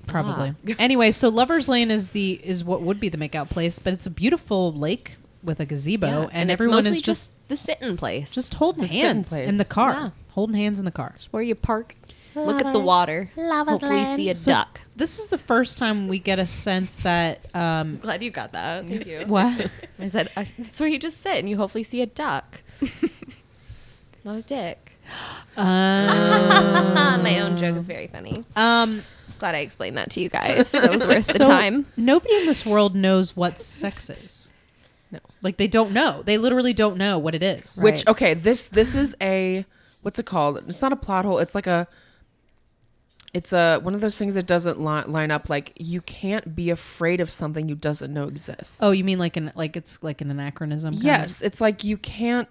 Probably. Anyway, so Lover's Lane is what would be the makeout place, but it's a beautiful lake with a gazebo, Yeah, and it's everyone mostly is just the sitting place. just holding The sitting hands place. in the car, Yeah. holding hands in the car. where you park, look at the water, hopefully see a So duck. this is the first time we get a sense that Glad you got that. Thank you. what I said, that's where you just sit and you hopefully see a duck. Not a dick. My own joke is very funny. Glad I explained that to you guys. That was worth the time. Nobody in this world knows what sex is. No. Like they don't know. They literally don't know what it is. Which, okay, this is a, what's it called? It's not a plot hole. It's like it's one of those things that doesn't line up. Like you can't be afraid of something you doesn't know exists. Oh, you mean it's like an anachronism? Yes. It's like you can't,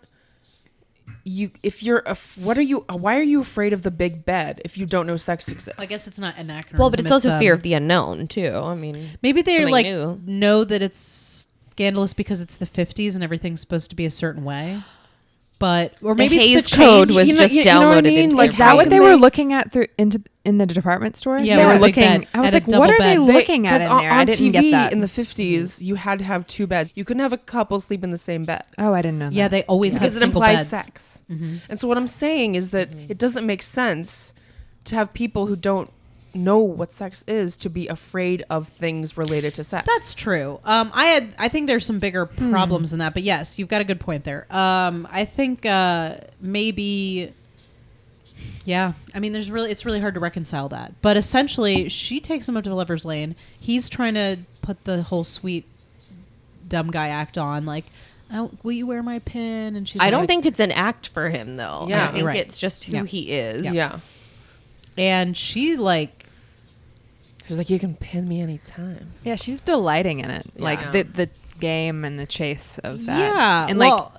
why are you afraid of the big bed if you don't know sex exists? I guess it's not anachronism. Well, but it's also fear of the unknown too. I mean, maybe they something like new. know that it's scandalous because it's the 50s and everything's supposed to be a certain way. But or maybe Hays it's the Code change. was you know- just you know what I downloaded mean? into Like, Is your that what brain. they were looking at in the department store? Yeah, they it was were a big looking. bed I was and a like, what double are they bed. looking at in on, there? I didn't TV get that. in the 50s, you had to have two beds. You couldn't have a couple sleep in the same bed. Oh, I didn't know. Yeah, that. they always have Because it single implies beds. sex. And so what I'm saying is that it doesn't make sense to have people who don't know what sex is to be afraid of things related to sex. That's true. I think there's some bigger problems than that, but yes, you've got a good point there. I think maybe, yeah. I mean, it's really hard to reconcile that. But essentially, she takes him up to Lover's Lane. He's trying to put the whole sweet dumb guy act on, like, oh, will you wear my pin? And she's I like, don't think it's an act for him though. Yeah. I think Right. it's just who Yeah. he is. yeah. and she like. She's like, you can pin me anytime. Yeah, she's delighting in it. Like Yeah. the game and the chase of that. Yeah, and well-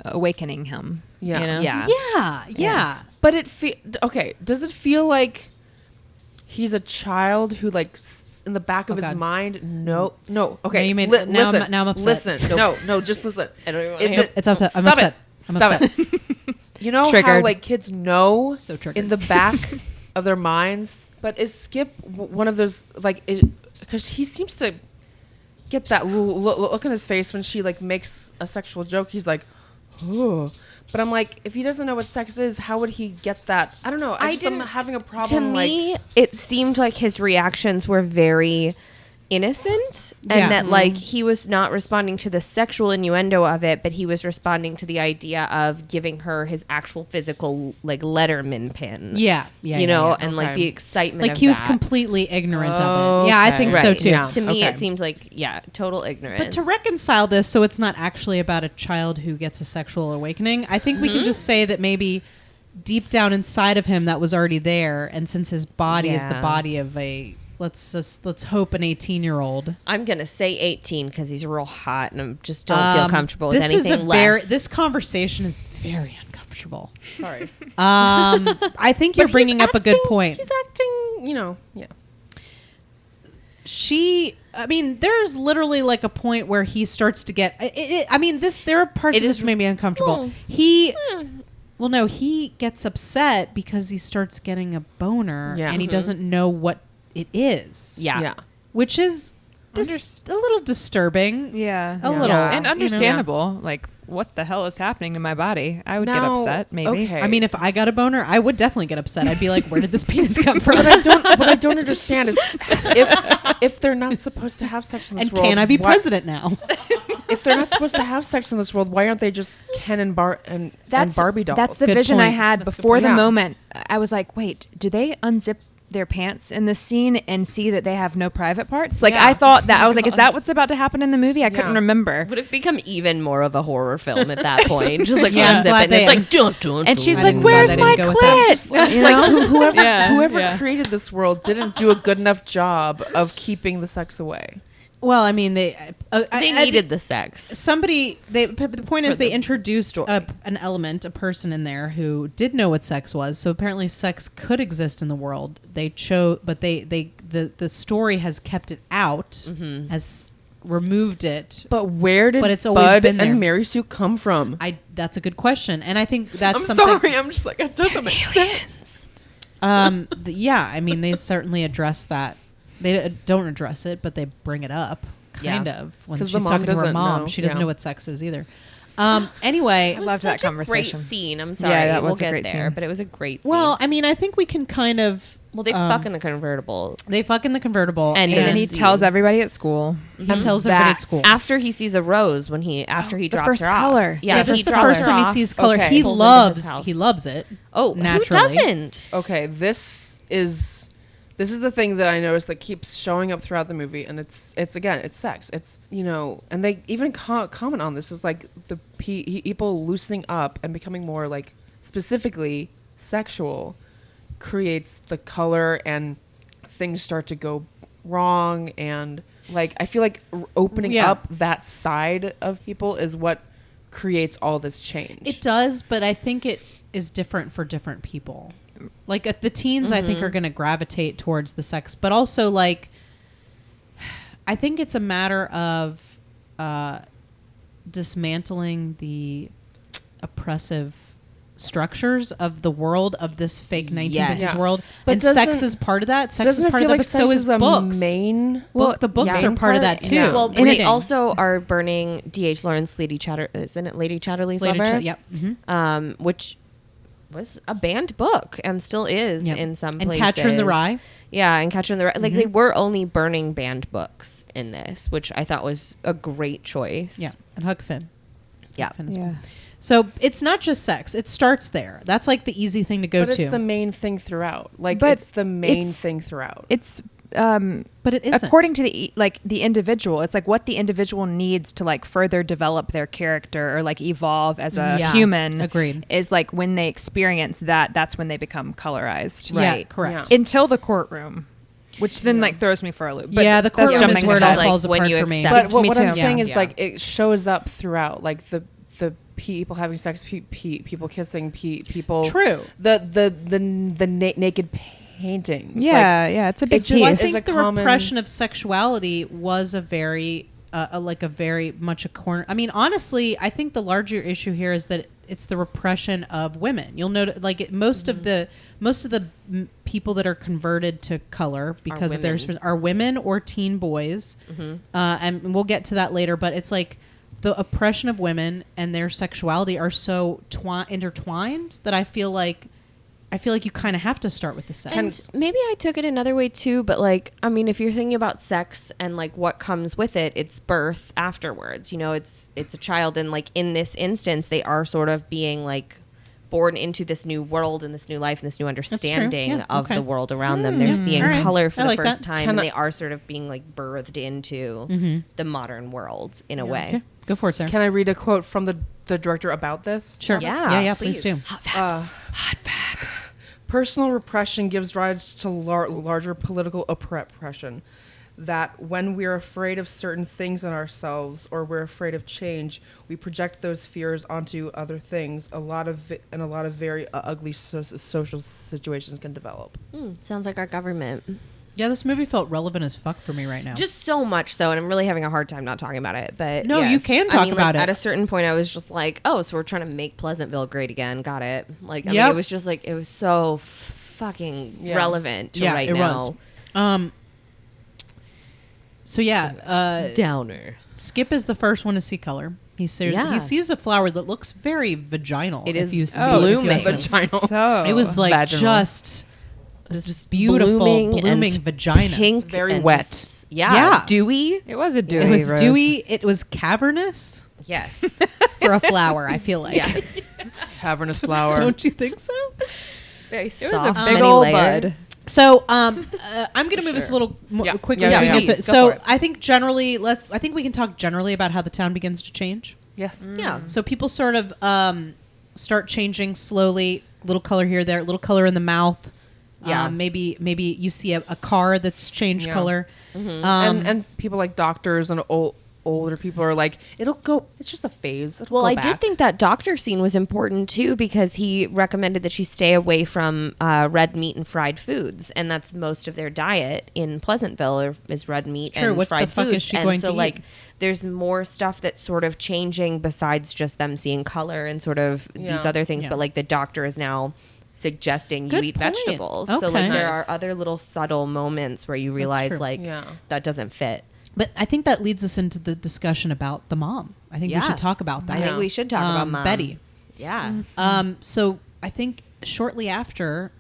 awakening him. Yeah. you know? Yeah. Yeah. But okay, does it feel like he's a child who like in the back of his God. mind? No. Okay. Now you made- listen. now I'm upset. Listen. No, just listen. I don't even want Is to hear it? It's upset. I'm Stop upset. it. I'm Stop upset. it. You know how Triggered. like kids know So triggered. in the back of their minds, but is Skip one of those like because he seems to get that look on his face when she like makes a sexual joke. He's like, oh. But I'm like, if he doesn't know what sex is, how would he get that? I don't know. I'm having a problem. To me, it seemed like his reactions were very innocent and Yeah. that like he was not responding to the sexual innuendo of it, but he was responding to the idea of giving her his actual physical like Letterman pin. Yeah. You know, yeah. and like Okay. the excitement Like of he was that. completely ignorant of it. Yeah, I Okay. think so Right. too. Yeah. To me, Okay. it seemed like total ignorance. But to reconcile this so it's not actually about a child who gets a sexual awakening, I think we can just say that maybe deep down inside of him that was already there, and since his body is the Yeah. body of a let's hope an 18-year-old. I'm gonna say 18 because he's real hot, and I just don't feel comfortable with this anything is a less. this conversation is very uncomfortable. sorry. I think you're But bringing he's up a good acting- point. He's acting, yeah. I mean, there's literally like a point where he starts to get. There are parts It of this is- made me uncomfortable. Well, no, he gets upset because he starts getting a boner, Yeah. and he doesn't know what it is. Yeah. Which is a little disturbing. Yeah. A little. Yeah. And you know? understandable. Like, what the hell is happening to my body? I would get Now, upset, maybe. okay. I mean, if I got a boner, I would definitely get upset. I'd be like, "Where did this penis come from?" What I don't understand is if they're not supposed to have sex in this And world, can I be why- president now? If they're not supposed to have sex in this world, why aren't they just Ken and Barbie dolls? That's the Good vision I point. had That's a good before point. the Yeah. moment. I was like, wait, do they unzip their pants in this scene and see that they have no private parts? Like, Yeah. I thought that. I was like, is that what's about to happen in the movie? I couldn't Yeah. remember. Would have become even more of a horror film at that point. Just like Yeah, I'm glad unzipping. they- It's like dun, dun, And dun. she's I like, didn't- where's glad I my didn't go with that. clit? It's like whoever Yeah. created this world didn't do a good enough job of keeping the sex away. Well, I mean, they needed the sex. The point is they introduced story. an element, a person in there who did know what sex was. So apparently, sex could exist in the world. They chose, but the story has kept it out, has removed it. But where did But it's always Bud been there. and Mary Sue come from? That's a good question, and I think that's I'm something. sorry. I'm just like, it doesn't make sense. Yeah, I mean, they certainly address that. They don't address it, but they bring it up, kind of, when 'Cause she's the mom talking to her doesn't mom. know. She doesn't Yeah. know what sex is either. Anyway, It was loved that such a conversation. great scene. I'm sorry. that we'll was a get great there, scene. but it was a great scene. well, I mean, I think we can kind of Well, they fuck in the convertible. They fuck in the convertible, And And then he tells everybody at school. he tells everybody at school. After he sees a rose after he drops first her off. color. Yeah, he this is the drops first her time he off. sees color. Okay. He Pulls into his loves house. it. Oh, naturally. who doesn't? Okay, this is the thing that I noticed that keeps showing up throughout the movie, and it's again, it's sex. It's, you know, and they even comment on this, is like the people loosening up and becoming more like specifically sexual creates the color, and things start to go wrong, and like I feel like opening up that side of people is what creates all this change. It does, but I think it is different for different people. Like the teens, I think, are going to gravitate towards the sex, but also like I think it's a matter of dismantling the oppressive structures of the world of this fake 1950s Yes. world, But and sex doesn't- is part of that. Sex Doesn't is it part of feel that, like but so sex is is the books. main? The books are part of that too. Yeah. Well, Reading. they also are burning D.H. Lawrence Lady isn't it Lady Chatterley's Lady Lover? Yep. Mm-hmm. Which was a banned book and still is Yep. in some And places. Catcher in the Rye. Yeah, and Catcher in the Rye. Like they were only burning banned books in this, which I thought was a great choice. Yeah, and Huck Finn. Yeah. Huck Finn as Yeah. well. So it's not just sex. It starts there. That's like the easy thing to go But to. it's the main thing throughout. Like But it's the main it's- thing throughout. It's but it isn't. according to the individual. It's like what the individual needs to like further develop their character or like evolve as a Yeah. human. Agreed. Is like when they experience that, that's when they become colorized. Yeah, Right. correct. Yeah. Until the courtroom, which then like throws me for a loop. But Yeah, the that's courtroom jumping is where it ahead. all falls Like, when apart you for me. accept- But what, Me what I'm too. saying Yeah. is like it shows up throughout, like the people having sex, people kissing, people. True. The naked paintings. Yeah, yeah, it's a big it just Well, I is piece. a think the common- repression of sexuality was a very, very much a corner. I mean, honestly, I think the larger issue here is that it's the repression of women. You'll notice, like most of the people that are converted to color because of their women. are women or teen boys, and we'll get to that later. But it's like the oppression of women and their sexuality are so intertwined that I feel like you kind of have to start with the sex. And maybe I took it another way too, but like, I mean, if you're thinking about sex and like what comes with it, it's birth afterwards. You know, it's a child, and like in this instance, they are sort of being like born into this new world and this new life and this new understanding Yeah, of okay. the world around them. They're seeing All right. color for I the like first that. time, and they are sort of being like birthed into the modern world in a way. Okay. Go for it, Sarah. Can I read a quote from the director about this? Sure. Yeah, Yeah. Please do. Hot facts. Hot facts. Personal repression gives rise to larger political oppression. That when we're afraid of certain things in ourselves or we're afraid of change, we project those fears onto other things. A lot of very ugly social situations can develop. Sounds like our government. Yeah, this movie felt relevant as fuck for me right now. Just so much so, and I'm really having a hard time not talking about it. But No, you yes. can I talk mean, about like, it. At a certain point, I was just like, oh, so we're trying to make Pleasantville great again. Got it. Like, I mean, Yep. it was just like, it was so fucking relevant to right it now. was. So yeah, Downer. Skip is the first one to see color. He sees a flower that looks very vaginal. It if is you see blooming. it. Vaginal. So It was like Vaginal. just beautiful blooming and vagina. Pink. Very and wet. just- Yeah. Dewy. it was a dewy. It was rose. dewy. It was cavernous Yes. for a flower. I feel like. Yes. Cavernous flower. Don't you think so? Very It was a soft. big many old layers. bud. So I'm going to move this a little Yeah. quicker Yeah, so we yeah, can get please, to go So for it. I think generally, I think we can talk generally about how the town begins to change. Yes. Yeah. So people sort of start changing slowly. Little color here, there. Little color in the mouth. Yeah. Maybe you see a car that's changed Yeah. color. And people like doctors and older people are like, it'll go. It's just a phase. It'll Well, go I back. did think that doctor scene was important too, because he recommended that she stay away from red meat and fried foods, and that's most of their diet in Pleasantville is red meat true. and What the fried fuck foods. is she and going so to like eat? there's more stuff that's sort of changing besides just them seeing color and sort of these Yeah. other things. Yeah. But like the doctor is now suggesting Good you eat point. vegetables. So Okay. like there Nice. are other little subtle moments where you realize true. like Yeah. that doesn't fit. But I think that leads us into the discussion about the mom. I think we Yeah. should talk about that. I think we should talk about Mom. Betty. Yeah. So I think shortly after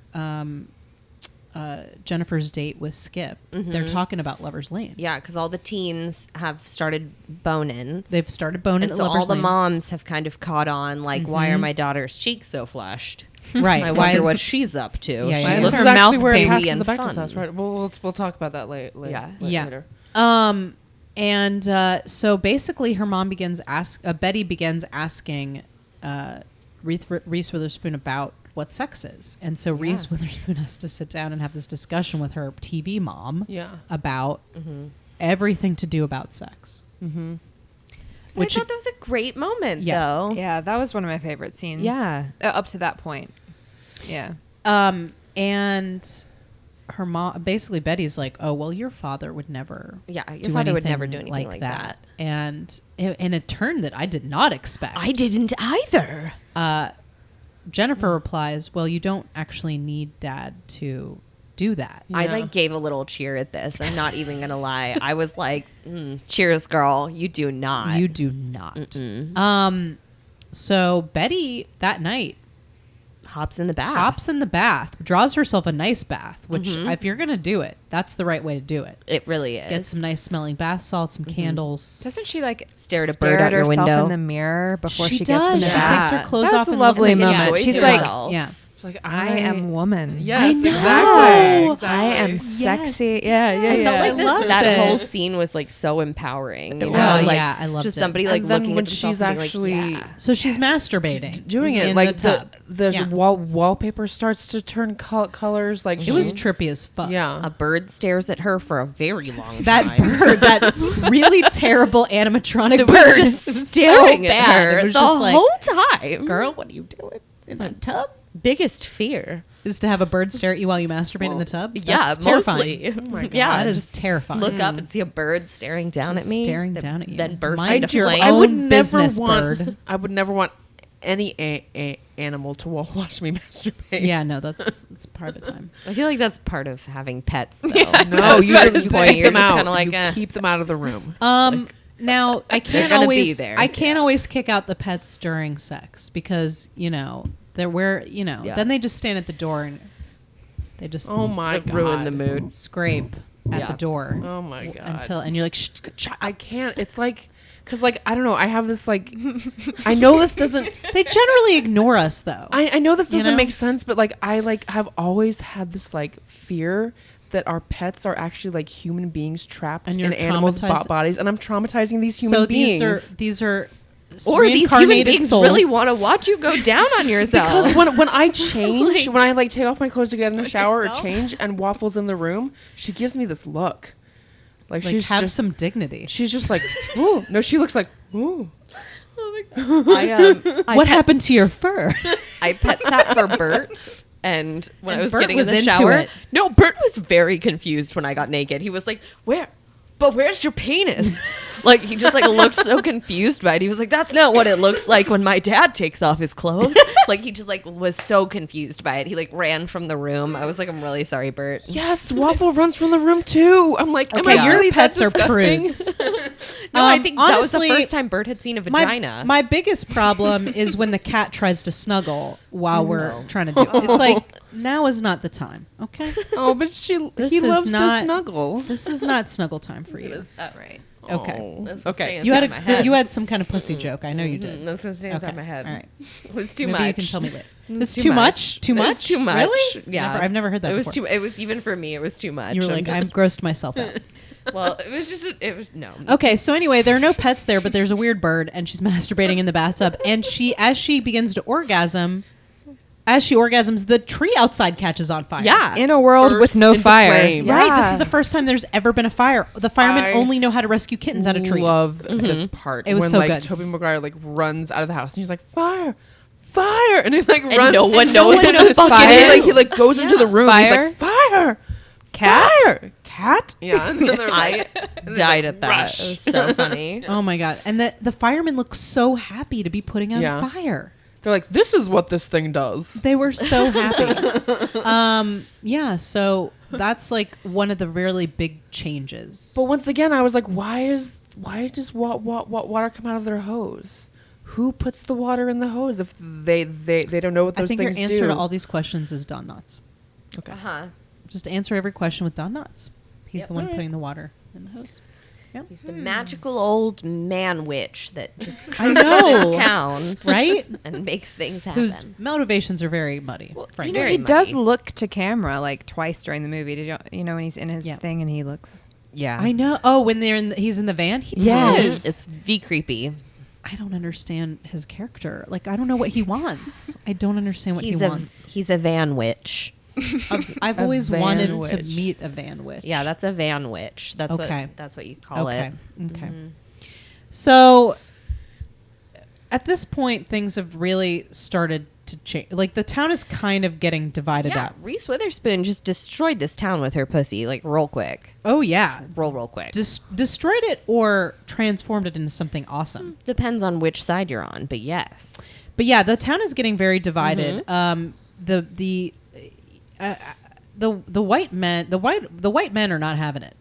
Jennifer's date with Skip, they're talking about Lover's Lane. Yeah, because all the teens have started boning. They've started boning And at so Lover's all the Lane. moms have kind of caught on, like, why are my daughter's cheeks so flushed? Right. I Why wonder is- what she's up to. Yeah, She yeah, yeah. looks This is actually mouth where it baby passes and the Bechdel fun. test, right? We'll talk about that later. Yeah. Later. And so basically her mom Betty begins asking Reese Witherspoon about what sex is. And so Reese Witherspoon has to sit down and have this discussion with her TV mom about everything to do about sex. Mm-hmm. Which I thought that was a great moment, though. Yeah, that was one of my favorite scenes. Yeah. Up to that point. Yeah. And her mom, basically Betty's like, oh, well, your father would never your father would never do anything like that. And in a turn that I did not expect. I didn't either. Jennifer replies, well, you don't actually need Dad to do that. I like gave a little cheer at this. I'm not even going to lie. I was like, cheers, girl. You do not. You do not. So Betty that night hops in the bath. draws herself a nice bath, which if you're going to do it, that's the right way to do it. It really is. Get some nice smelling bath salts, some candles. Doesn't she like stare at a bird out your herself window in the mirror before she does. gets in the She bath? takes her clothes That was off a and lovely looks like moment. enjoys She's herself. like, yeah. Like, I am woman. Yes, I know. exactly. I am sexy. Yeah, yeah, I yeah. felt like I loved that it. whole scene was like so empowering. You know? was. Like, Yeah, I loved just it. somebody like And then looking when at themselves she's and being actually like, yeah. So she's masturbating. doing it in like the tub. the wallpaper starts to turn colors. Like It was trippy as fuck. yeah. A bird stares at her for a very long That time. bird, that really terrible animatronic It bird, was just it was staring so at bad. her It was the just like, whole time. girl, what are you doing in that tub? Biggest fear. Is to have a bird stare at you while you masturbate in the tub? Yeah, That's terrifying. mostly. Oh my God. Yeah, That is just terrifying. look up and see a bird staring down Just at me. staring that- down at you. Then burst Mind into your flame. I would own never business, want. bird. I would never want any animal to watch me masturbate. Yeah, no, that's part of the time. I feel like that's part of having pets, though. No, At a you certain just point, keep you're them just out. kind of like, You keep them out of the room. Now I can't gonna be always there. I can't always kick out the pets during sex because they're where Yeah. then they just stand at the door and they just Oh my God. ruin the mood. scrape at Yeah. the door Oh my God. until and you're like shh, I can't. It's like, cause like I don't know. I have this like, I know this doesn't. they generally ignore us though. I know this doesn't know? make sense, but like I like have always had this like fear that our pets are actually like human beings trapped And in you're animals' traumatized- bodies, and I'm traumatizing these human so beings. these are Or these human reincarnated beings souls. really want to watch you go down on yourself. Because when I change, when I like take off my clothes to get in the shower or yourself? change, and Waffle's in the room, she gives me this look, like like she's have just some dignity. she's just like, ooh. No, she looks like, ooh. I What happened to your fur? I pet sat for Bert. And when And I was Bert getting was in the into shower, it. no, Bert was very confused when I got naked. He was like, where's your penis? Like, he just like looked so confused by it. He was like, that's not what it looks like when my dad takes off his clothes. Like, he just like was so confused by it. He like ran from the room. I was like, I'm really sorry, Bert. Yes, Waffle runs from the room too. I'm like, am Okay, I your really pets that are disgusting? prudes. No, I think that was the honestly, first time Bert had seen a vagina. My biggest problem is when the cat tries to snuggle while we're trying to do it. It's like, now is not the time, okay? Oh, but This he is loves not- to snuggle. This is not snuggle time for you. Is that right? Okay. Oh, That's okay. staying You had inside my head. you had some kind of pussy joke. I know you did. That's gonna stay inside Okay. my head. All right. It was too Maybe much. you can tell me later. It's too too much. much? Too It was much? too much. Really? Yeah. I've never heard that It was before. too. It was even for me. It was too much. You were like, I'm grossed myself out. Well, it was just. It was no. Okay, so anyway, there are no pets there, but there's a weird bird, and she's masturbating in the bathtub. And as she begins to orgasms, the tree outside catches on fire. Yeah. In a world Bursts with no into fire. flame. Right. This is the first time there's ever been a fire. The firemen I only know how to rescue kittens out of trees. Love this part. It was when so like good. Tobey Maguire like runs out of the house and he's like, fire, and he like runs. no one and knows what the knows fuck fire. it is. He like goes into the room. And Fire? he's like, fire, Cat? fire, cat. Yeah. And then they're I like, died at that. rush. It was so funny. Oh my god! And the firemen look so happy to be putting out Yeah. a fire. they're like, this is what this thing does. They were so happy. Yeah. So that's like one of the really big changes. But once again, I was like, why does water come out of their hose? Who puts the water in the hose if they don't know what I those think your things answer do? to all these questions is Don Knotts. Okay. Uh huh. Just answer every question with Don Knotts. He's Yep. the one Alright. putting the water in the hose. Yep. He's the magical old man witch that just I comes know. to this town Right? and makes things happen. Whose motivations are very muddy. Well, frankly. very he does muddy. look to camera like twice during the movie. Did you know when he's in his Yeah. thing and he looks? Yeah. I know. Oh, when he's in the van? He Yes. does. It's V creepy. I don't understand his character. Like, I don't know what he wants. I don't understand what He's he a wants. he's a van witch. I've A always van wanted to witch. meet a van witch. Yeah, that's a van witch. That's Okay. what you call okay. it. Okay. So at this point, things have really started to change. Like, the town is kind of getting divided Yeah, up. Reese Witherspoon just destroyed this town with her pussy, like real quick. Oh, yeah. Real quick. Destroyed it or transformed it into something awesome. Depends on which side you're on, but yes. But yeah, the town is getting very divided. The white men, the white men are not having it.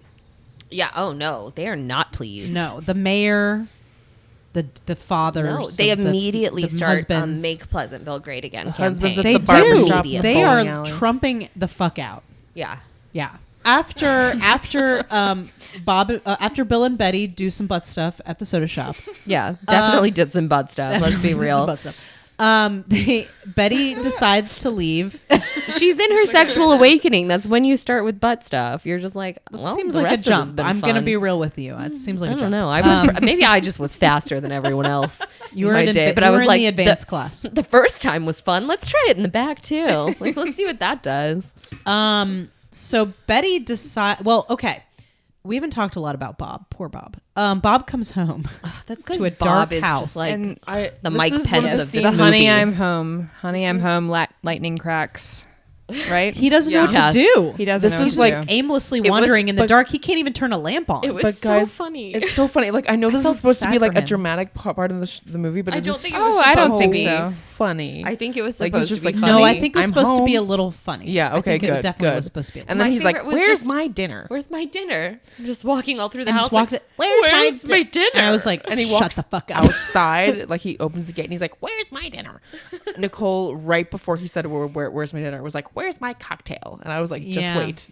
Yeah. Oh no, they are not pleased. No, the mayor, the fathers. No, they of the- immediately the start husbands. Make Pleasantville Great Again The husbands campaign. at They the do. barbershop, the They are bowling alley. trumping the fuck out. Yeah. Yeah. After Bill and Betty do some butt stuff at the soda shop. Yeah. Definitely did some butt stuff. Let's be Did some real. butt stuff. Betty decides to leave. She's in her sexual awakening. That's when you start with butt stuff. You're just like, well, Seems the like a rest of this has jump. been I'm gonna fun. be real with you. It seems like I a don't jump. know. I would maybe I just was faster than everyone else. You were in my in, day, adva- but you I were was in like the advanced class. The first time was fun. Let's try it in the back too. Like, let's see what that does. So Betty decides. Well, okay. We haven't talked a lot about Bob. Poor Bob. Bob comes home. That's To a because dark Bob is house. just like And I, the this Mike is one Pence the of this scenes- the movie. honey, I'm home. Honey, I'm home. Lightning cracks. Right? He doesn't know what Yes. to do. He doesn't This know. is what to like do. Aimlessly was- wandering in the but- dark. He can't even turn a lamp on. It was But so guys, funny. It's so funny. Like, I know this felt is supposed to sad be like for a him. dramatic part of the movie, but I it don't is think it was Oh, I don't supposed think to be. so. funny. I think it was Like, supposed it's just to be like, funny. No, I think it was I'm supposed to be a home. little funny. Yeah, I okay, think good. It definitely good. was supposed to be. And then My he's like, favorite was "Where's just- my dinner?" Where's my dinner? Just walking all through the And house. just walked like, it, Where's my dinner? And I was like, And he shut walks the fuck up. outside. Like, he opens the gate and he's like, "Where's my dinner?" Nicole, right before he said, "Where's my dinner?" was like, "Where's my cocktail?" And I was like, "Just wait."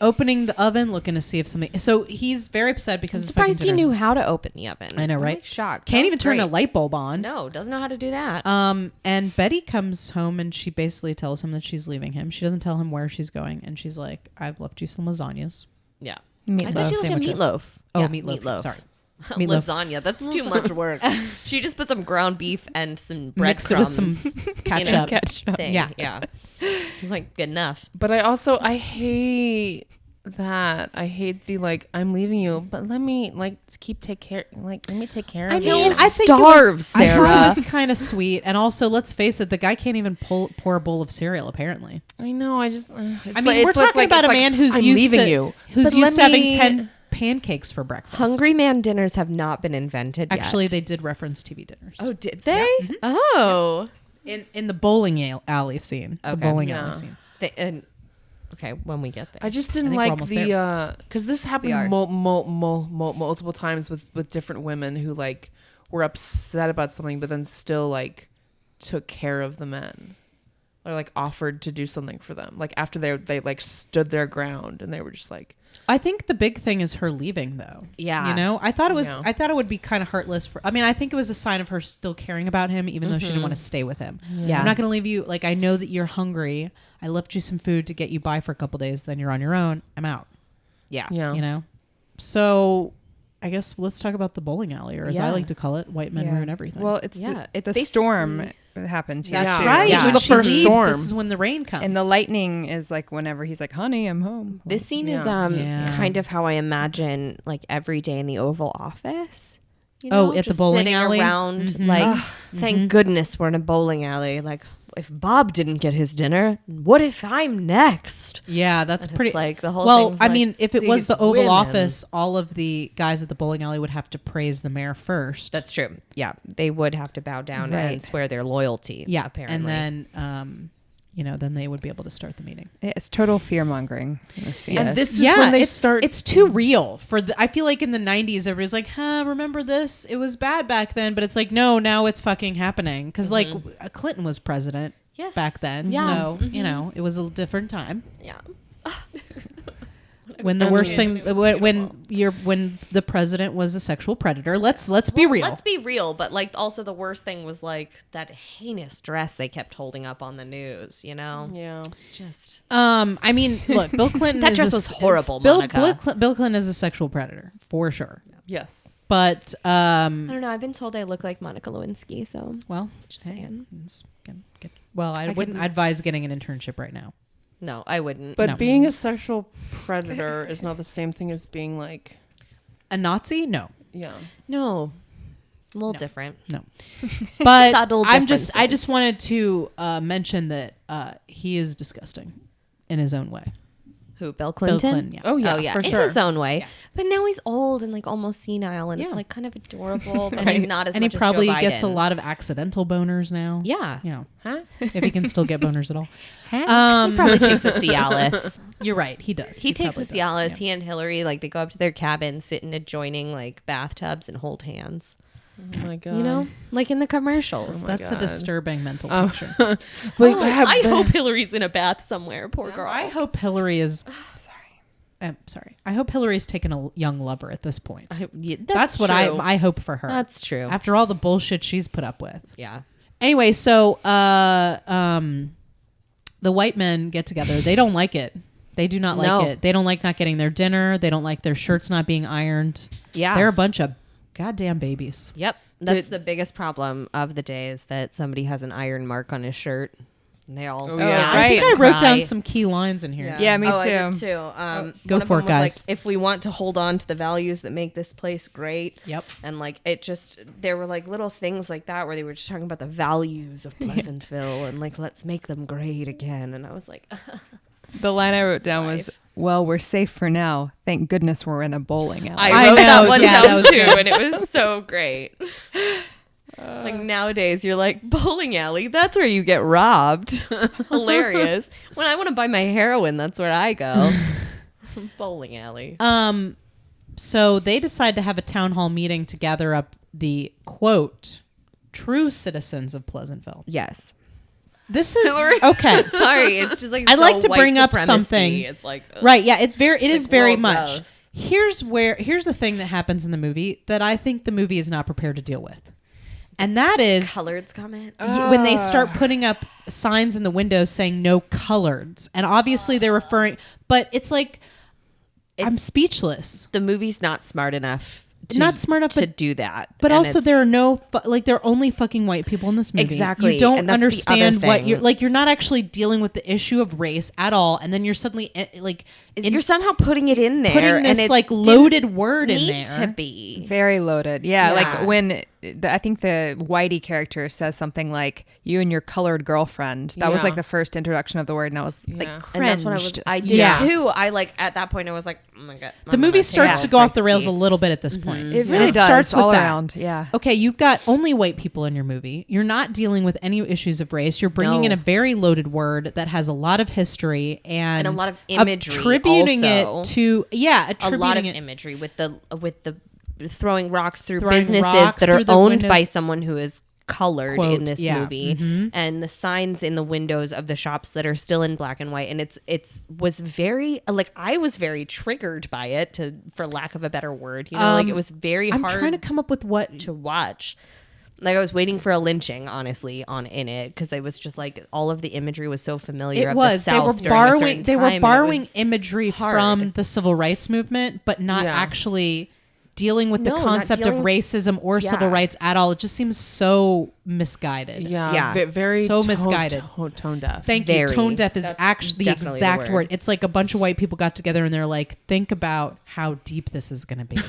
Opening the oven, looking to see if something. So he's very upset because I'm his fucking surprised he dinner- knew how to open the oven. I know, I'm, right? like, shocked. Can't That even was turn a great. light bulb on. No, doesn't know how to do that. And Betty comes home and she basically tells him that she's leaving him. She doesn't tell him where she's going, and she's like, "I've left you some lasagnas." Yeah. Meatloaf I thought she left him sandwiches. meatloaf. Oh, Yeah, meatloaf. Sorry. Meatloaf. Lasagna. That's too much work. She just put some ground beef and some Mixed it with breadcrumbs. some you know, ketchup. Ketchup. thing. Yeah. Yeah. It's like good enough. But I hate that. I hate the like, I'm leaving you, but let me like take care. Like, let me take care of I you. mean, I think starve, I thought Sarah. it was kind of sweet, and also, let's face it, the guy can't even pour a bowl of cereal. Apparently, I know. I just. I mean, we're talking about a man who's I'm used leaving to you. who's But used to let having me- 10 pancakes for breakfast. Hungry man dinners have not been invented yet. Actually, they did reference TV dinners. Oh, did they? Oh. in the bowling alley scene, the Okay. bowling Yeah. alley scene. Okay, when we get there. I just I didn't think we're like almost the because this We are. happened multiple times with different women who like were upset about something, but then still like took care of the men, or like offered to do something for them. Like after they like stood their ground and they were just like, I think the big thing is her leaving, though. Yeah. You know, I thought it was. Yeah. I thought it would be kind of heartless. I mean, I think it was a sign of her still caring about him, even though she didn't want to stay with him. Yeah. I'm not going to leave you. Like, I know that you're hungry. I left you some food to get you by for a couple days. Then you're on your own. I'm out. yeah. yeah, You know. So, I guess let's talk about the bowling alley, or as I Yeah. like to call it, white men Yeah. ruin everything. Well, it's Yeah, it's the basically- storm that happens here that's Yeah. too. right. Yeah. When The she first leaves, storm. This is when the rain comes. And the lightning is like whenever he's like, "Honey, I'm home." This scene is Yeah. Yeah. kind of how I imagine like every day in the Oval Office. You Oh, know, at the just bowling sitting alley? around Mhm. like, thank goodness we're in a bowling alley. Like, if Bob didn't get his dinner, what if I'm next? Yeah, that's And pretty. it's like the whole well, thing's I like, mean, if it was these the Oval women. Office, all of the guys at the bowling alley would have to praise the mayor first. That's true. Yeah, they would have to bow down Right. and swear their loyalty. yeah, apparently. and then then they would be able to start the meeting. It's total fear mongering in this scene. And this is Yeah, when they it's, start. It's too real for the. I feel like in the '90s, everybody's like, "Huh, remember this? It was bad back then." But it's like, no, now it's fucking happening because like Clinton was president Yes. back then. Yeah. So, you know, it was a different time. Yeah. When the worst thing, when the president was a sexual predator. Let's be real. Let's be real, but like also the worst thing was like that heinous dress they kept holding up on the news, you know? Yeah. Just I mean, look, Bill Clinton. That is dress a- was horrible, Bill Monica. Clinton is a sexual predator for sure. Yes. But I don't know. I've been told I look like Monica Lewinsky, so well, Just saying. I wouldn't advise getting an internship right now. no, I wouldn't. But No. being a sexual predator is not the same thing as being like, A Nazi? No. yeah. No. A little different. No. But Subtle I just differences. wanted to mention that he is disgusting in his own way. Who? Bill Bill Clinton? Clinton, yeah. Oh yeah, Oh yeah, for in sure. his own way. But now he's old and like almost senile, and Yeah. it's like kind of adorable, but And, like he's, not as and he much probably as Joe gets a Biden. lot of accidental boners now. Yeah. Yeah. Huh? If he can still get boners at all. He probably takes a Cialis. You're right. He does. He takes a probably does, Cialis. yeah. He and Hillary, like, they go up to their cabin, sit in adjoining like bathtubs, and hold hands. Oh my god. You know, like in the commercials. my That's a God. disturbing mental Oh. picture. Like, I hope Hillary's in a bath somewhere. Poor girl. I hope Hillary is. Sorry. I hope Hillary's taken a young lover at this point. That's what true. I hope for her. That's true. After all the bullshit she's put up with. Yeah. Anyway, so the white men get together. They don't like it. They do not like No. it. They don't like not getting their dinner. They don't like their shirts not being ironed. Yeah. They're a bunch of goddamn babies. Yep. That's the biggest problem of the day is that somebody has an iron mark on his shirt. And they all Oh, yeah. I think I Right. wrote down some key lines in here. Yeah, me I too. did too. Go One for of it, them was guys. Like, if we want to hold on to the values that make this place great. Yep. And like it just, there were like little things like that where they were just talking about the values of Pleasantville and like let's make them great again. And I was like, The line I wrote down was, "Well, we're safe for now. Thank goodness we're in a bowling alley." I wrote know, that one yeah, down that was too, good. and it was so great. Like nowadays, you're like bowling alley. That's where you get robbed. Hilarious. When I want to buy my heroin, that's where I go. Bowling alley. So they decide to have a town hall meeting to gather up the quote true citizens of Pleasantville. Yes. This is okay. Sorry, it's just like I'd so like to white bring up supremacy. something. It's like Right, yeah, it is like, very whoa, much. gross. Here's the thing that happens in the movie that I think the movie is not prepared to deal with. And that is coloreds comment. when they start putting up signs in the windows saying no coloreds. And obviously they're referring, but it's like I'm speechless. The movie's not smart enough. Not smart enough to but- do that. But And also, it's- there are there are only fucking white people in this movie. Exactly, You don't and that's the understand other what thing. you're like. You're not actually dealing with the issue of race at all, and then you're suddenly you're somehow putting it in there, putting this and it like didn't loaded word in need there. to be. Very loaded. Yeah, Yeah. like when I think the Whitey character says something like "you and your colored girlfriend." That was Yeah. like the first introduction of the word, and I was Yeah. like, And cringed. that's when I did Yeah. too. I like at that point I was like, oh my god. The movie starts to go off the rails a little bit at this point. It And really does starts with all that. around. Yeah. Okay, you've got only white people in your movie. You're not dealing with any issues of race. You're bringing No. in a very loaded word that has a lot of history and a lot of imagery attributing also. it to a attributing lot of it. imagery with the throwing rocks through Throwing businesses rocks that are through the owned by windows. someone who is colored Quote, in this yeah. movie, and the signs in the windows of the shops that are still in black and white, and it's was very like I was very triggered by it, for lack of a better word, like it was very I'm hard trying to come up with what to watch. Like I was waiting for a lynching, honestly, in it because it was just like all of the imagery was so familiar. it of was. the They South were during a certain borrowing. They time, were and it borrowing was imagery hard. from the civil rights movement, but not Yeah. actually dealing with No, the not concept of dealing with- racism or civil Yeah. rights at all. It just seems so misguided. Yeah. Yeah. Very So tone- misguided. Tone deaf. Thank you. Very. Tone deaf is That's actually the definitely the exact word. word. It's like a bunch of white people got together and they're like, think about how deep this is going to be.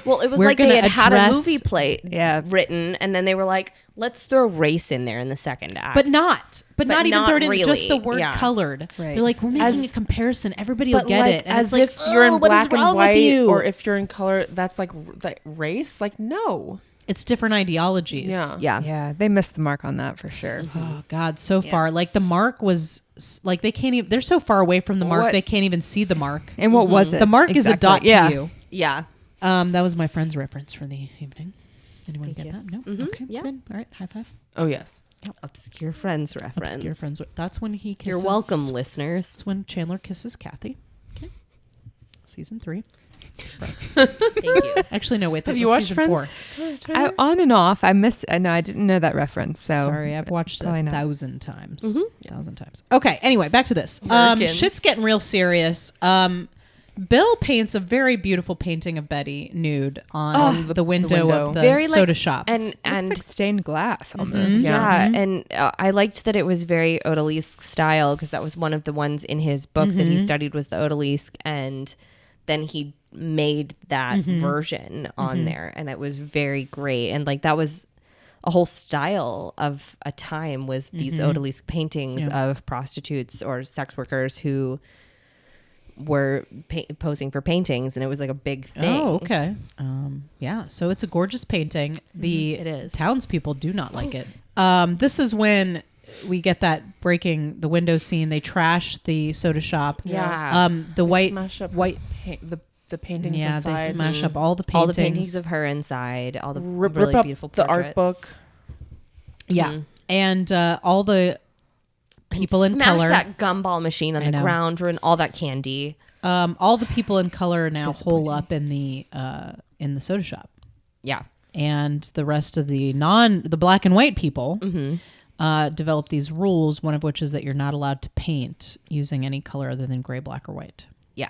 Well, it was We're like they gonna had a address- movie play written, and then they were like, let's throw race in there in the second act. But not even not throw it in just the really. word Yeah. colored. Right. They're like, we're making As- a comparison. Everybody will But get like, it. And as it's like, if you're in what is black and wrong with white, you? or if you're in color, that's like race. Like no. It's different ideologies. Yeah. yeah, Yeah, they missed the mark on that for sure. Oh God, so far. Like the mark was like they can't even. They're so far away from the mark What- they can't even see the mark. And what was it? The mark is a exactly? dot to you. yeah. That was my friend's reference for the evening. Anyone get you. that? No. Okay. Yeah. Good. All right. High five. Oh yes. Obscure Friends reference. Obscure Friends. That's when he kisses. You're welcome, listeners. That's when Chandler kisses Kathy. Okay. Season 3. Friends. Thank you. Actually, no, wait. Have that you was watched season Friends? 4. I, on and off. I missed. I know I didn't know that reference. So Sorry, I've watched it probably not. 1,000 times. 1,000 times. Okay, anyway, back to this. Americans. Shit's getting real serious. Bill paints a very beautiful painting of Betty nude on the window of the Very, soda like, shop. and It's like stained glass almost. yeah, and I liked that it was very odalisque style because that was one of the ones in his book that he studied was the odalisque, and then he made that version on there, and it was very great. And like that was a whole style of a time was these odalisque paintings of prostitutes or sex workers who were posing for paintings, and it was like a big thing. Oh, okay. Yeah, so it's a gorgeous painting. The It is. townspeople do not like it. This is when we get that breaking the window scene. They trash the soda shop. Yeah. The white Smash up white. the paintings Yeah, inside. they smash up all the paintings. All the paintings of her inside, all the Rip really up beautiful the portraits. art book. Yeah, and all the people in Smash color. that gumball machine on I the know. ground, ruin all that candy. All the people in color now hole up in the soda shop, Yeah. and the rest of the black and white people develop these rules. One of which is that you're not allowed to paint using any color other than gray, black, or white. Yeah.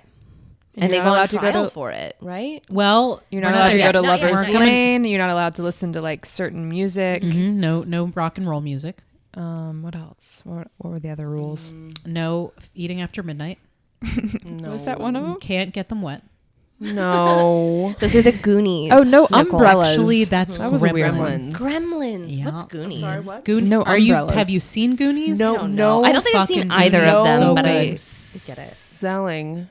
And And they you're go not on allowed to go trial to- for it, right? Well, You're we're not allowed to there go to yet. Lover's Not yet. Lane. You're not allowed to listen to like certain music. No rock and roll music. What else? What were the other rules? No eating after midnight. No. Was that one of them? Can't get them wet. No. Those are the Goonies. Oh, no Nicole. umbrellas. Actually, that's That was a weird Gremlins. one. Gremlins. Yeah. What's Goonies? Sorry, what? No Are you? umbrellas. Have you seen Goonies? No. I don't think I've seen fucking either of Goonies. them, So but I good. get it. Selling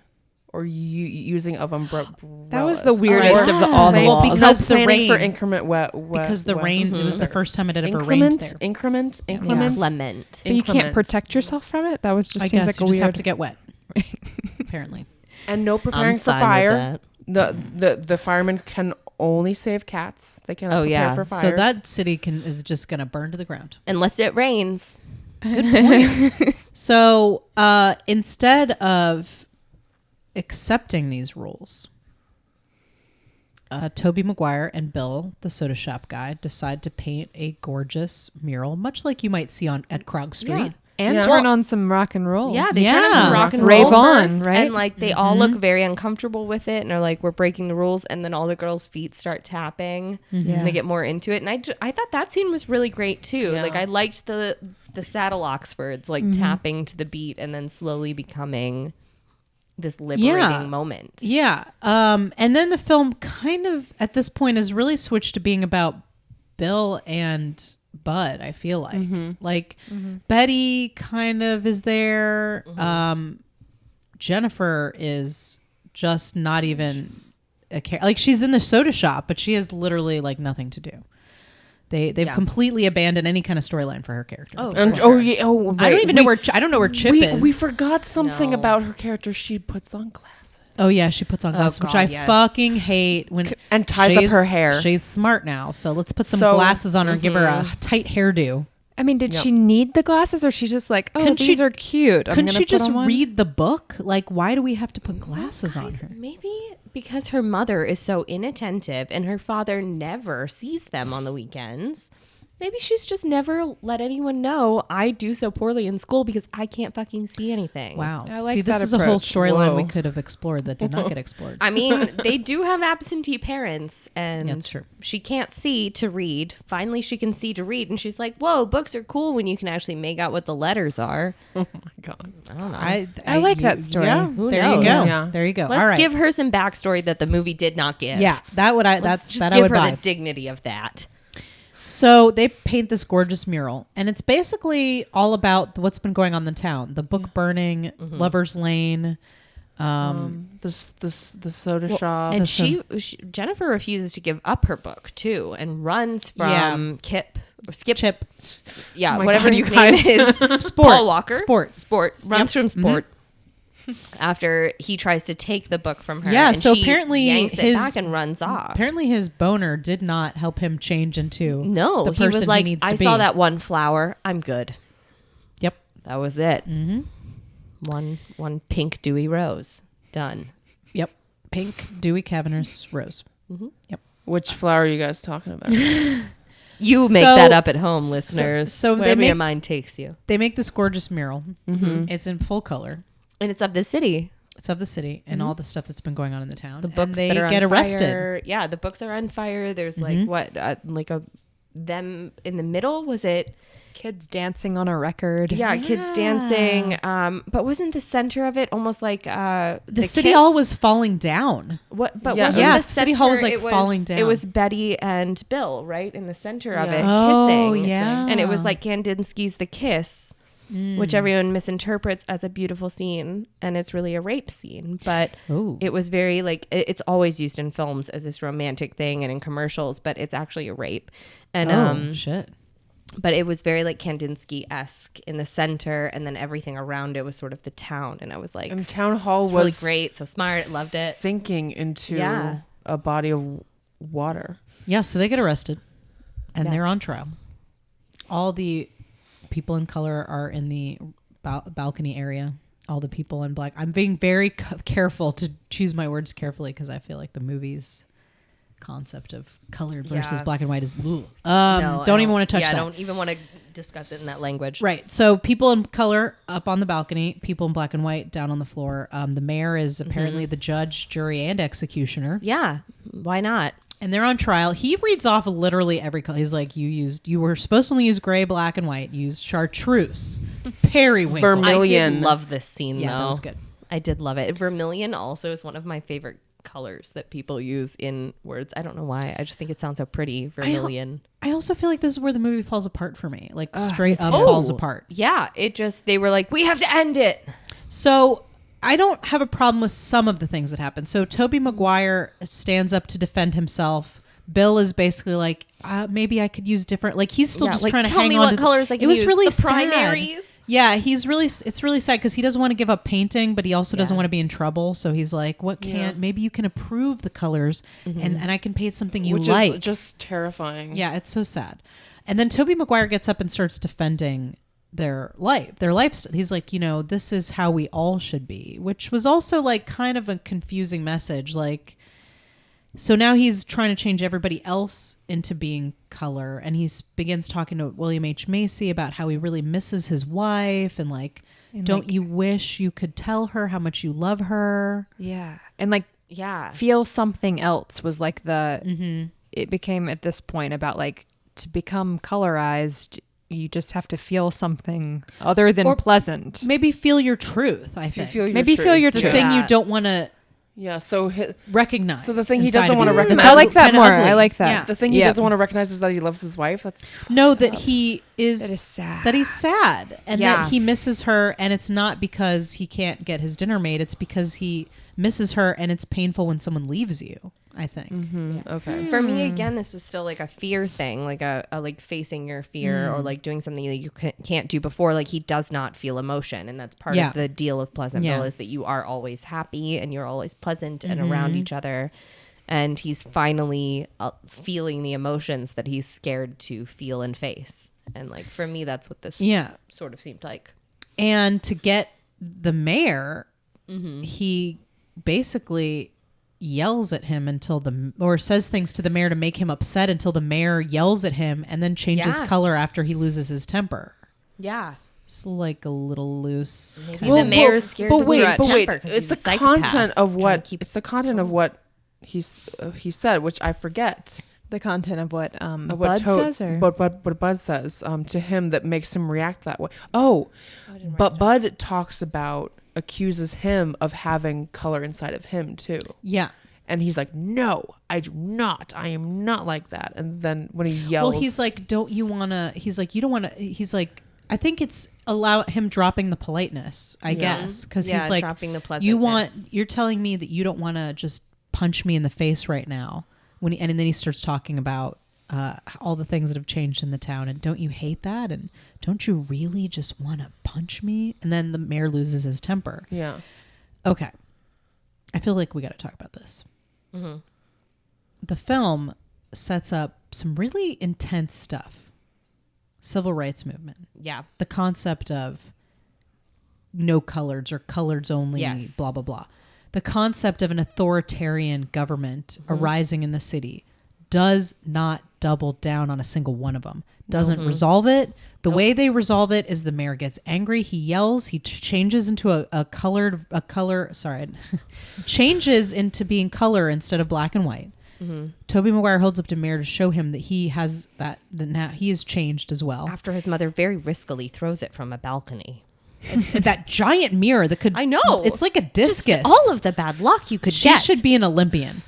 or using of umbrella. That was the weirdest of all the Well, laws. because the planning for rain- increment wet Because the wet. rain. It was the first time it had ever rained there. Increment. Clement. But you can't Inclement. protect yourself from it. That was just I seems guess like you a just have weird. to get wet. Apparently. And no preparing I'm for fine fire. with The firemen can only save cats. They cannot Oh, prepare yeah. for fires. So that city is just going to burn to the ground. Unless it rains. Good point. So instead of accepting these rules, Toby Maguire and Bill, the soda shop guy, decide to paint a gorgeous mural, much like you might see at Krog Street. and Yeah. turn on some rock and roll. Yeah, they turn on Yeah. some rock and Rave roll on, first, right? and like they all look very uncomfortable with it, and are like, "We're breaking the rules." And then all the girls' feet start tapping, Yeah. and they get more into it. And I thought that scene was really great too. Yeah. Like I liked the saddle Oxfords like tapping to the beat, and then slowly becoming this liberating moment. Yeah. And then the film kind of, at this point, is really switched to being about Bill and Bud, I feel like. Betty kind of is there. Jennifer is just not even like she's in the soda shop, but she has literally like nothing to do. They've completely abandoned any kind of storyline for her character. Oh, And, for sure. yeah. Oh, right. I don't even know where I don't know where Chip is. We forgot something No. about her character. She puts on glasses. Oh yeah, she puts on glasses, which God, I yes. fucking hate. When And ties up she's- her hair. She's smart now, so let's put some So- glasses on her and give her a tight hairdo. I mean, did she need the glasses, or she's just like, oh, Couldn't these she- are cute? I'm Couldn't gonna she put just on one? read the book? Like, why do we have to put glasses on her? Maybe because her mother is so inattentive and her father never sees them on the weekends. Maybe she's just never let anyone know I do so poorly in school because I can't fucking see anything. Wow. I like See, this that is a whole approach. storyline we Whoa. could have explored that did not get explored. I mean, they do have absentee parents, and Yeah, that's true. she can't see to read. Finally, she can see to read, and she's like, "Whoa, books are cool when you can actually make out what the letters are." Oh my god. I don't know. I like that story. Yeah, Who there knows? you go. Yeah. There you go. Let's All right. give her some backstory that the movie did not give. Yeah, that would I. Let's That's just that I give would her buy. the dignity of that. So they paint this gorgeous mural, and it's basically all about what's been going on in the town: the book burning, Lover's Lane. The soda shop. And she Jennifer refuses to give up her book too, and runs from Kip or Skip. Chip. Yeah, Oh my whatever God, his you name guys. is. Sport. Paul Walker. Sport. Runs from Sport. after he tries to take the book from her. Yeah, and so she apparently yanks it back and runs off. Apparently his boner did not help him change into No, the he person was like, he needs to I be. saw that one flower. I'm good. Yep. That was it. One pink dewy rose. Done. Yep. Pink, dewy, cavernous rose. Yep. Which flower are you guys talking about? You make So- that up at home, listeners. so they wherever your make- mind takes you. They make this gorgeous mural. It's in full color. And it's of the city. It's of the city and all the stuff that's been going on in the town. The books and they that are get on arrested. fire. Yeah, the books are on fire. There's like what, them in the middle. Was it? Kids dancing on a record. Yeah, kids dancing. But wasn't the center of it almost like The city kiss? hall was falling down. What? But Yeah. wasn't Yeah, the City Hall was, center- like, falling down. It was Betty and Bill, right, in the center of Yeah. it, Oh, kissing. yeah. And it was like Kandinsky's The Kiss, which everyone misinterprets as a beautiful scene, and it's really a rape scene. But Oh. it was very like it's always used in films as this romantic thing and in commercials, but it's actually a rape. And Shit. but it was very like Kandinsky-esque in the center, and then everything around it was sort of the town. And I was like, And town hall it's was really great, so smart, loved it. sinking into Yeah. a body of water. Yeah, so they get arrested and Yeah. they're on trial. All the people in color are in the balcony area. All the people in black. I'm being very careful to choose my words carefully because I feel like the movie's concept of colored versus Yeah. black and white is No, I don't even want to touch yeah, that. I don't even want to discuss it in that language. Right. So people in color up on the balcony, people in black and white down on the floor. The mayor is apparently the judge, jury, and executioner. Yeah, why not? And they're on trial. He reads off literally every color. He's like, you were supposed to only use gray, black, and white. You used chartreuse, periwinkle. Vermilion. I did love this scene, Yeah, though. that was good. I did love it. Vermilion also is one of my favorite colors that people use in words. I don't know why. I just think it sounds so pretty. Vermilion. I also feel like this is where the movie falls apart for me. Like straight up too. falls apart. Yeah, they were like, we have to end it. So I don't have a problem with some of the things that happen. So Tobey Maguire stands up to defend himself. Bill is basically like, maybe I could use different. Like he's still just like, trying to tell hang me on what to colors I can It was use. really The sad. primaries? Yeah, it's really sad because he doesn't want to give up painting, but he also doesn't want to be in trouble. So he's like, maybe you can approve the colors and I can paint something you Which like. is just terrifying. Yeah, it's so sad. And then Tobey Maguire gets up and starts defending their lifestyle. He's like, this is how we all should be, which was also like kind of a confusing message. Like, so now he's trying to change everybody else into being color. And he begins talking to William H. Macy about how he really misses his wife. And like, don't you wish you could tell her how much you love her? Yeah. And like, Yeah. feel something else was like it became at this point about like to become colorized, you just have to feel something other than pleasant. Maybe feel your truth, I think. Maybe feel your the truth. thing you Yeah. don't want to Yeah. So recognize. So the thing he inside doesn't of want to you. recognize- That's I like that kinda more. ugly. I like that. Yeah. the thing he Yeah. doesn't want to recognize is that he loves his wife. That's No, that he is That is sad. That he's sad and Yeah. that he misses her, and it's not because he can't get his dinner made. It's because he misses her, and it's painful when someone leaves you. I think. okay. For me, again, this was still like a fear thing, like a like facing your fear or like doing something that you can't do before. Like he does not feel emotion, and that's part Yeah. of the deal of Pleasantville Yeah. is that you are always happy and you're always pleasant and around each other. And he's finally feeling the emotions that he's scared to feel and face. And like for me, that's what this sort of seemed like. And to get the mayor, he basically yells at him or says things to the mayor to make him upset until the mayor yells at him and then changes Yeah. color after he loses his temper. Yeah. It's like a little loose. Maybe the mayor's scared to lose his temper 'cause It's he's a the psychopath content of trying what to keep- it's the content of what he said, which I forget. The content of what Of Bud says, or what Bud says to him that makes him react that way. Oh, but Bud talks about accuses him of having color inside of him too. Yeah. And he's like, no, I do not. I am not like that. And then when he yells, Well, he's like, don't you want to, he's like, you don't want to, he's like, I think it's allow him dropping the politeness, I guess. Cause Yeah, he's like, dropping the you're telling me that you don't want to just punch me in the face right now. And then he starts talking about all the things that have changed in the town. And don't you hate that? And don't you really just want to punch me? And then the mayor loses his temper. yeah. Okay. I feel like we got to talk about this. Mm-hmm. The film sets up some really intense stuff. Civil rights movement. Yeah. The concept of no coloreds or coloreds only, Yes. blah, blah, blah. The concept of an authoritarian government arising in the city does not double down on a single one of them. Doesn't resolve it. The way they resolve it is the mayor gets angry. He yells. He changes into changes into being color instead of black and white. Tobey Maguire holds up to mayor to show him that he has that now he has changed as well. After his mother very riskily throws it from a balcony. And that giant mirror that could, I know. it's like a discus. Just all of the bad luck you could She get. should be an Olympian.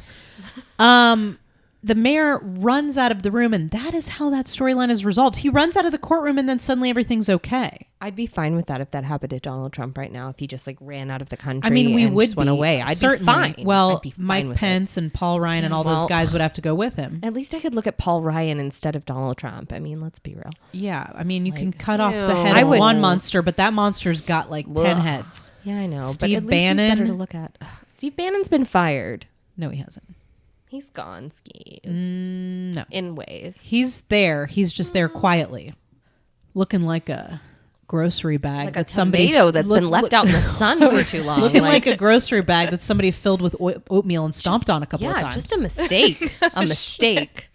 The mayor runs out of the room, and that is how that storyline is resolved. He runs out of the courtroom, and then suddenly everything's okay. I'd be fine with that if that happened to Donald Trump right now. If he just like ran out of the country, I mean, we and would just went away. I'd certainly. be fine. Well, I'd be fine Mike with Pence and Paul Ryan and all those Well, guys would have to go with him. At least I could look at Paul Ryan instead of Donald Trump. I mean, let's be real. Yeah, I mean, you can Like, cut off the ew. head I of would- one monster, but that monster's got like 10 Ugh. heads. Yeah, I know. Steve but at least he's better Bannon? to look at. Ugh, Steve Bannon's been fired. No, he hasn't. He's gone skis No. in ways. He's there. He's just there quietly, looking like a grocery bag like a that somebody tomato that's been left out in the sun for too long. looking like a grocery bag that somebody filled with oatmeal and stomped on a couple of times. just a mistake. A mistake.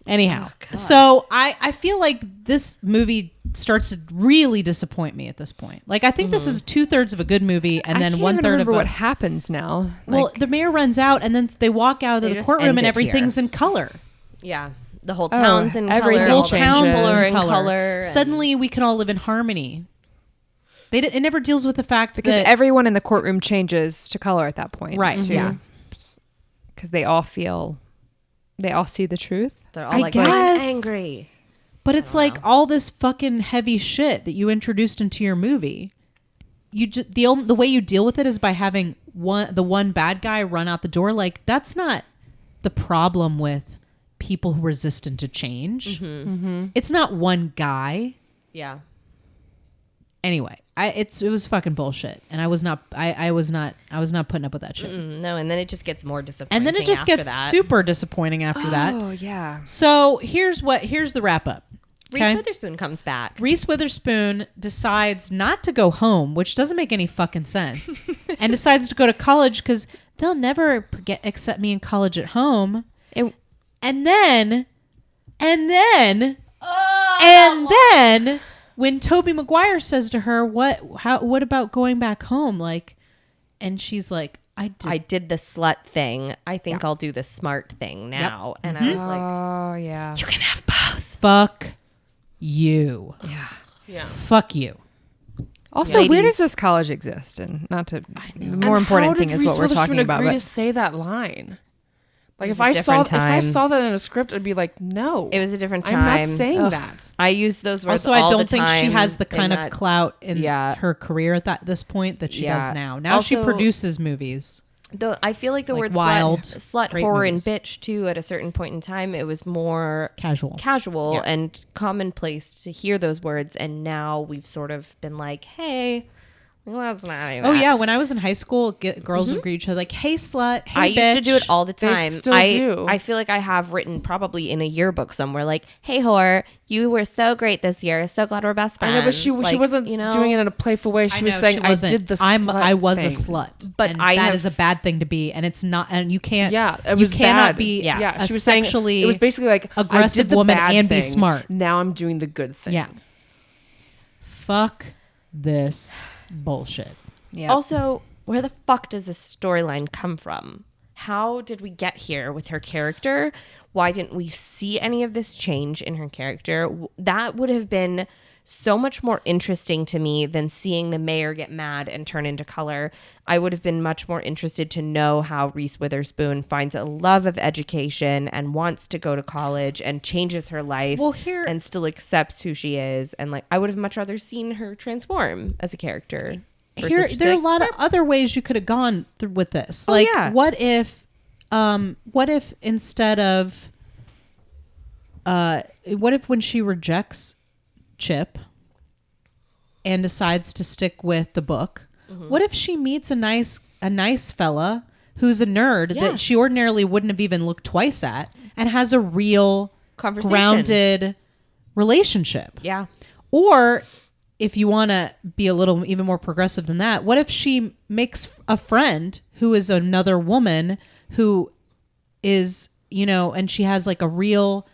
Anyhow, Oh, so I feel like this movie starts to really disappoint me at this point. Like, I think this is 2/3 of a good movie, and then I can't 1/3 even remember of what a. happens now. Well, Like, the mayor runs out, and then they walk out of They the just courtroom, end and it everything's here. in color. Yeah. The whole town's in everything color. The whole all the town's people are in color. and- Suddenly, we can all live in harmony. It never deals with the fact Because that everyone in the courtroom changes to color at that point. Right, Too. yeah. Because they all see the truth. They're I all like, guess. I'm angry. But it's like all this fucking heavy shit that you introduced into your movie. The way you deal with it is by having the one bad guy run out the door. Like, that's not the problem with people who are resistant to change. It's not one guy. Yeah. Anyway, it was fucking bullshit, and I was not putting up with that shit. No, and then it just gets more disappointing. And then it just after gets that. super disappointing after that. Oh yeah. So here's the wrap up. Reese Witherspoon comes back. Reese Witherspoon decides not to go home, which doesn't make any fucking sense, and decides to go to college because they'll never accept me in college at home. And then, when Tobey Maguire says to her, "What about going back home?" Like, and she's like, "I did the slut thing. I think I'll do the smart thing now." And I was like, Oh yeah. you can have both. fuck you, yeah. fuck you." Also, where Ladies. does this college exist? And not to. The more important thing is what we're talking about. Agree But to say that line. Like was if a I different saw time. that in a script, I'd be like, no. It was a different I'm time. not saying Ugh. that. I use those words Also, all I don't the think she time has the in kind of that- clout in Yeah. her career at this point that she Yeah. does now. Now she Also- produces movies. I feel like the Like word wild, slut, great horror, movies. and bitch too. At a certain point in time, it was more Casual. casual Yeah. and commonplace to hear those words. And now we've sort of been like, "Hey, let's not do that." Oh yeah, when I was in high school, girls would greet each other like, "Hey slut," "Hey I bitch." used to do it all the They time. still I do. I feel like I have written probably in a yearbook somewhere like, "Hey whore, you were so great this year. So glad we're best I friends." know, but she Like, wasn't doing it in a playful way. She was saying, "I did the slut I was thing." a slut, But and I that have- is a bad thing to be, and it's not. And you can't. Yeah, it you was cannot bad. be. Yeah. a She was saying sexually. it was basically like aggressive I did the woman bad and be thing. smart. Now I'm doing the good thing. Yeah. Fuck this bullshit. yeah. Also, where the fuck does this storyline come from? How did we get here with her character? Why didn't we see any of this change in her character? That would have been so much more interesting to me than seeing the mayor get mad and turn into color. I would have been much more interested to know how Reese Witherspoon finds a love of education and wants to go to college and changes her life and still accepts who she is. And like, I would have much rather seen her transform as a character. Here, there are a lot of other ways you could have gone with this. Like, yeah. what if instead of, what if when she rejects Chip and decides to stick with the book, What if she meets a nice fella who's a nerd that she ordinarily wouldn't have even looked twice at and has a real Conversation. grounded relationship? Yeah. Or if you want to be a little even more progressive than that, what if she makes a friend who is another woman who is, you know, and she has like a real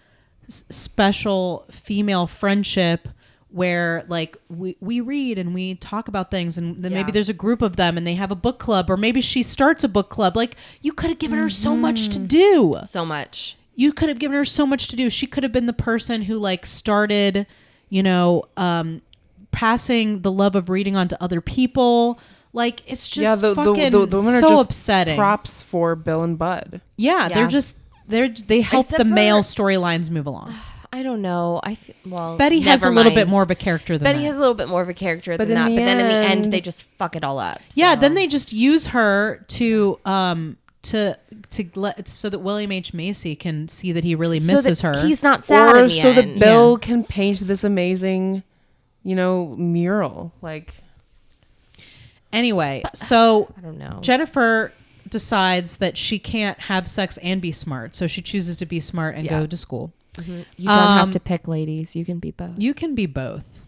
special female friendship where like we read and we talk about things, and then maybe there's a group of them and they have a book club, or maybe she starts a book club. Like, you could have given her so much to do. So much. You could have given her so much to do. She could have been the person who like started, you know, passing the love of reading on to other people. Like, it's just the fucking women are so just upsetting. Props for Bill and Bud. Yeah, they help Except the male for- storylines move along. I don't know. Betty has a little bit more of a character than Betty that. has a little bit more of a character But than in that. the But then in the end, end- they just fuck it all up. Yeah, so. then they just use her to let so that William H. Macy can see that he really misses her. He's not sad Or in the so that end. Bill can paint this amazing, you know, mural. Like, Anyway, so I don't know. Jennifer decides that she can't have sex and be smart, so she chooses to be smart and go to school. You don't have to pick, ladies. You can be both. You can be both.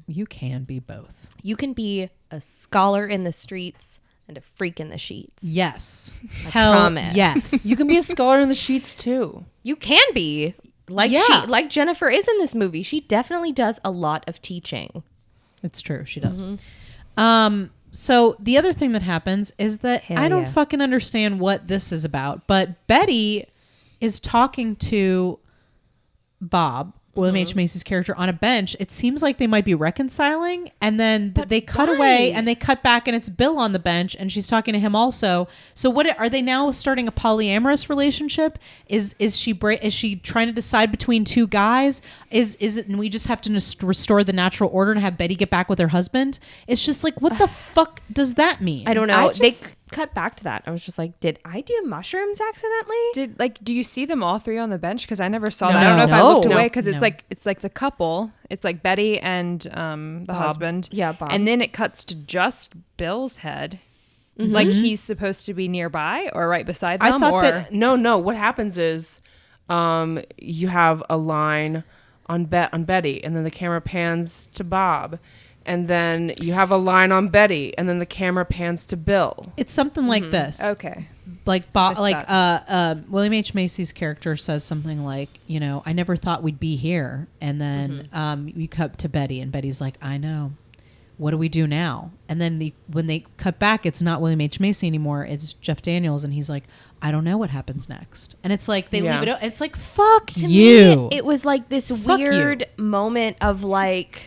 You can be both. You can be a scholar in the streets and a freak in the sheets. Yes. I promise. Yes. you can be a scholar in the sheets too. You can be. Like like Jennifer is in this movie. She definitely does a lot of teaching. It's true. She does. So the other thing that happens is that I don't fucking understand what this is about, but Betty is talking to Bob, William H. Macy's character, on a bench. It seems like they might be reconciling, and then they cut away and they cut back, and it's Bill on the bench, and she's talking to him also. So what are they now starting a polyamorous relationship? Is she trying to decide between two guys? Is it, and we just have to restore the natural order and have Betty get back with her husband? It's just like, what the fuck does that mean? I don't know. They cut back to that. I was just like, did I do mushrooms accidentally? Do you see them all three on the bench? Because I never saw No. that. I don't know if I looked No. away because No. it's like the couple. It's like Betty and the husband. Yeah, Bob. And then it cuts to just Bill's head. Like he's supposed to be nearby or right beside them. I thought or that No. What happens is, you have a line on Betty, and then the camera pans to Bob, and then you have a line on Betty, and then the camera pans to Bill. it's something like this. okay. Like Bob, Missed like William H. Macy's character says something like, you know, I never thought we'd be here, and then you cut to Betty, and Betty's like, I know. What do we do now? And then when they cut back, it's not William H. Macy anymore. It's Jeff Daniels, and he's like, I don't know what happens next. And it's like they leave it. It's like, fuck To you. me, it was like this Fuck weird moment of like.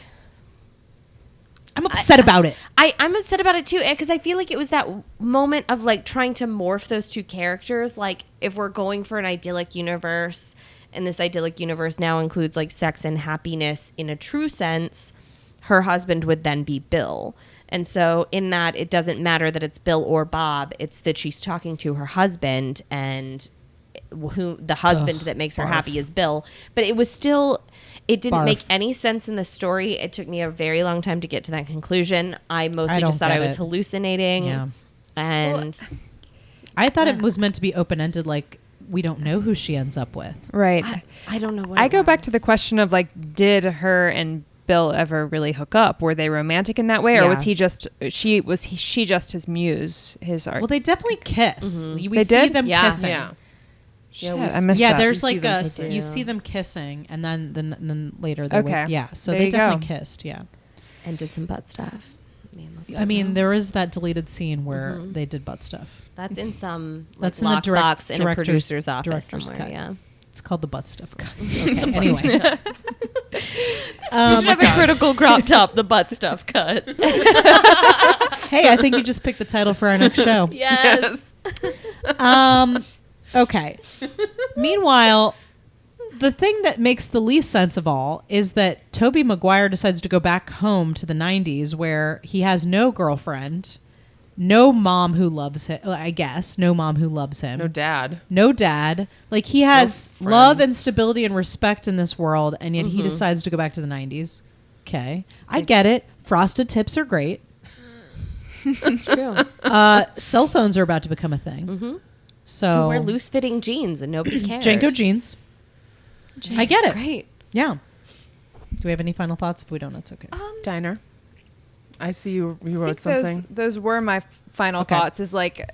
I'm upset about it. I'm upset about it too, because I feel like it was that moment of like trying to morph those two characters. Like, if we're going for an idyllic universe, and this idyllic universe now includes like sex and happiness in a true sense, her husband would then be Bill. And so in that, it doesn't matter that it's Bill or Bob. It's that she's talking to her husband, and who the husband that makes her happy is Bill. But it was still, it didn't make any sense in the story. It took me a very long time to get to that conclusion. I mostly don't just thought get I was it. hallucinating. Yeah. And I thought it was meant to be open-ended, like, we don't know who she ends up with. Right. I don't know what I it go back was. to the question of like, did her and Bill ever really hook up? Were they romantic in that way, or Yeah. was he just she just his muse, his art? Well, they definitely kiss. We They see did? them Yeah. kissing. Yeah. Shit, we- I missed Yeah, that. there's You see like them a kissing. you see them kissing, and then later they Okay. yeah. So There they you definitely go. kissed. Yeah. And did some butt stuff. I mean, there is that deleted scene where they did butt stuff. That's in some That's like, in the lockbox in a director's- producer's office director's somewhere. cut. Yeah. It's called the butt stuff cut. Okay. Anyway. You should have a critical crop top, the butt stuff cut. Hey, I think you just picked the title for our next show. Yes. Okay. Meanwhile, the thing that makes the least sense of all is that Tobey Maguire decides to go back home to the 90s where he has no girlfriend, no mom who loves him, I guess, no mom who loves him. No dad. No dad. Like, he has No love friends. and stability and respect in this world, and yet he decides to go back to the 90s. Okay. I get it. Frosted tips are great. That's true. Cell phones are about to become a thing. Mm-hmm. So You wear loose-fitting jeans and nobody cares. Janko jeans. I get it. Great. Yeah. Do we have any final thoughts? If we don't, it's okay. Diner. I see you I wrote think something. those were my final Okay. thoughts. Is like,